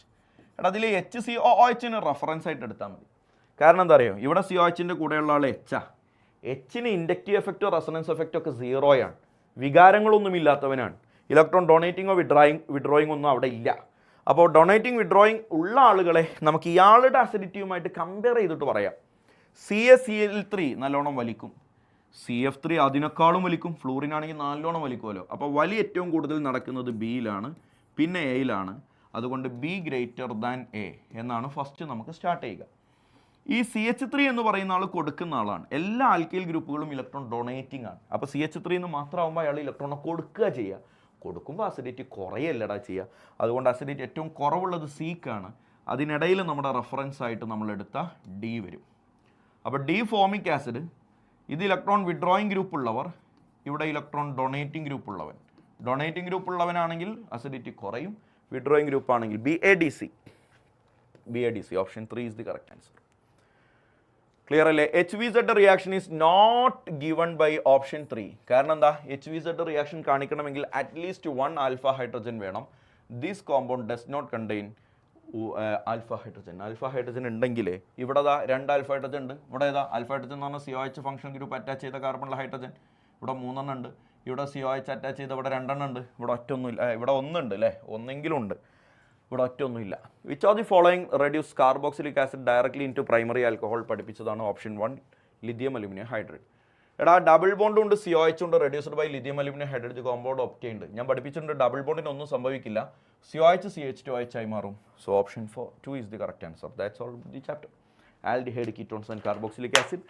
എടാ അതിൽ HCOOHന് റെഫറൻസ് ആയിട്ട് എടുത്താൽ മതി. കാരണം എന്താ അറിയോ, ഇവിടെ COHൻ്റെ കൂടെയുള്ള ആൾ H. Hന് ഇൻഡക്റ്റീവ് എഫക്റ്റോ റെസൊണൻസ് എഫക്റ്റോ ഒക്കെ 0 വികാരങ്ങളൊന്നും ഇല്ലാത്തവനാണ്. ഇലക്ട്രോൺ ഡൊണേറ്റിങ്ങോ വിഡ്രോയിങ് ഒന്നും അവിടെ ഇല്ല. അപ്പോൾ ഡൊണേറ്റിംഗ് വിഡ്രോയിങ് ഉള്ള ആളുകളെ നമുക്ക് ഇയാളുടെ അസിഡിറ്റിയുമായിട്ട് കമ്പയർ ചെയ്തിട്ട് പറയാം. CaCl3 നല്ലോണം വലിക്കും, CF3 അതിനേക്കാളും വലിക്കും, ഫ്ലൂറിനാണെങ്കിൽ നല്ലോണം വലിക്കുമല്ലോ. അപ്പോൾ വലി ഏറ്റവും കൂടുതൽ നടക്കുന്നത് ബിയിലാണ്, പിന്നെ എയിലാണ്. അതുകൊണ്ട് B ഗ്രേറ്റർ ദാൻ A എന്നാണ് ഫസ്റ്റ് നമുക്ക് സ്റ്റാർട്ട് ചെയ്യുക. ഈ CH3 എന്ന് പറയുന്ന ആൾ കൊടുക്കുന്ന ആളാണ്. എല്ലാ ആൽക്കൈൽ ഗ്രൂപ്പുകളും ഇലക്ട്രോൺ ഡൊണേറ്റിംഗ് ആണ്. അപ്പോൾ CH3 എന്ന് മാത്രമാകുമ്പോൾ അയാൾ ഇലക്ട്രോണെ കൊടുക്കുക ചെയ്യുക. കൊടുക്കുമ്പോൾ അസിഡിറ്റി കുറയല്ലടാ ചെയ്യുക. അതുകൊണ്ട് അസിഡിറ്റി ഏറ്റവും കുറവുള്ളത് സീക്കാണ്. അതിനിടയിൽ നമ്മുടെ റെഫറൻസ് ആയിട്ട് നമ്മളെടുത്ത D വരും. അപ്പോൾ D ഫോമിക് ആസിഡ്. ഇത് ഇലക്ട്രോൺ വിഡ്രോയിങ് ഗ്രൂപ്പ് ഉള്ളവർ, ഇവിടെ ഇലക്ട്രോൺ ഡൊണേറ്റിംഗ് ഗ്രൂപ്പ് ഉള്ളവൻ. ഡൊണേറ്റിംഗ് ഗ്രൂപ്പ് ഉള്ളവനാണെങ്കിൽ അസിഡിറ്റി കുറയും, വിഡ്രോയിങ് ഗ്രൂപ്പ് ആണെങ്കിൽ BADC. Option 3 is the correct answer. Clear അല്ലേ? HVZ reaction is not given by option 3. കാരണം എന്താ? HVZ റിയാക്ഷൻ കാണിക്കണമെങ്കിൽ അറ്റ്ലീസ്റ്റ് 1 ആൽഫ ഹൈഡ്രജൻ വേണം. This compound does not contain alpha hydrogen. Alpha hydrogen ഉണ്ടെങ്കിലേ ഇവിടെ 2 alpha hydrogen ഉണ്ട്. ഇവിടെ ഏതാ? ആൽഫ ഹൈഡ്രജൻ എന്ന് പറഞ്ഞാൽ COH ഫംഗ്ഷൻ ഗ്രൂപ്പ് അറ്റാച്ച് ചെയ്ത കാർബണിലെ ഹൈഡ്രജൻ. ഇവിടെ 3 എണ്ണം ഉണ്ട്. ഇവിടെ COH അറ്റാച്ച് ചെയ്ത ഇവിടെ 2 എണ്ണം ഉണ്ട്. ഇവിടെ ഒറ്റൊന്നുമില്ല. ഇവിടെ 1 ഉണ്ട് അല്ലേ? ഒന്നെങ്കിലും ഉണ്ട്. ഇവിടെ ഒറ്റൊന്നുമില്ല. Which of the following reduce carboxylic acid directly in to primary alcohol? പഠിപ്പിച്ചതാണ് ഓപ്ഷൻ 1 ലിഥിയം അലുമിനിയം ഹൈഡ്രേറ്റ്. എടാ ഡബിൾ ബോണ്ട് ഉണ്ട്, COH ഉണ്ട്, reduced by lithium aluminium hydrate compound obtained. ഞാൻ പഠിപ്പിച്ചിട്ടുണ്ട് ഡബിൾ ബോണ്ടിന് ഒന്നും സംഭവിക്കില്ല. COH CH2OH ആയി മാറും. So option 2 is the correct answer. That's all the chapter. Aldehyde ketones and carboxylic acid.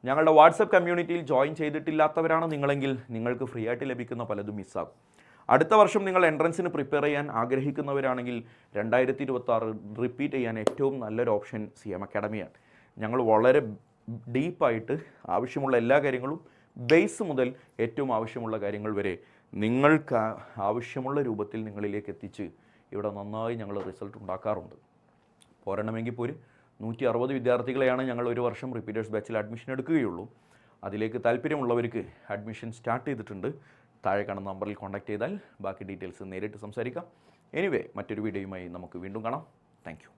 ഞങ്ങളുടെ വാട്സപ്പ് കമ്മ്യൂണിറ്റിയിൽ ജോയിൻ ചെയ്തിട്ടില്ലാത്തവരാണ് നിങ്ങളെങ്കിൽ നിങ്ങൾക്ക് ഫ്രീ ആയിട്ട് ലഭിക്കുന്ന പലതും മിസ്സാകും. അടുത്ത വർഷം നിങ്ങൾ എൻട്രൻസിന് പ്രിപ്പയർ ചെയ്യാൻ ആഗ്രഹിക്കുന്നവരാണെങ്കിൽ 2026 റിപ്പീറ്റ് ചെയ്യാൻ ഏറ്റവും നല്ലൊരു ഓപ്ഷൻ CM അക്കാഡമിയാണ്. ഞങ്ങൾ വളരെ ഡീപ്പായിട്ട് ആവശ്യമുള്ള എല്ലാ കാര്യങ്ങളും ബേസ് മുതൽ ഏറ്റവും ആവശ്യമുള്ള കാര്യങ്ങൾ വരെ നിങ്ങൾക്ക് ആവശ്യമുള്ള രൂപത്തിൽ നിങ്ങളിലേക്ക് എത്തിച്ച് ഇവിടെ നന്നായി ഞങ്ങൾ റിസൾട്ട് ഉണ്ടാക്കാറുണ്ട്. പോരണമെങ്കിൽ പോലും 160 വിദ്യാർത്ഥികളെയാണ് ഞങ്ങൾ ഒരു വർഷം റിപ്പീറ്റേഴ്സ് ബാച്ചിൽ അഡ്മിഷൻ എടുക്കുകയുള്ളൂ. അതിലേക്ക് താല്പര്യമുള്ളവർക്ക് അഡ്മിഷൻ സ്റ്റാർട്ട് ചെയ്തിട്ടുണ്ട്. താഴെ കാണുന്ന നമ്പറിൽ കോൺടാക്ട് ചെയ്താൽ ബാക്കി ഡീറ്റെയിൽസ് നേരിട്ട് സംസാരിക്കാം. എനിവേ മറ്റൊരു വീഡിയോയുമായി നമുക്ക് വീണ്ടും കാണാം. Thank you.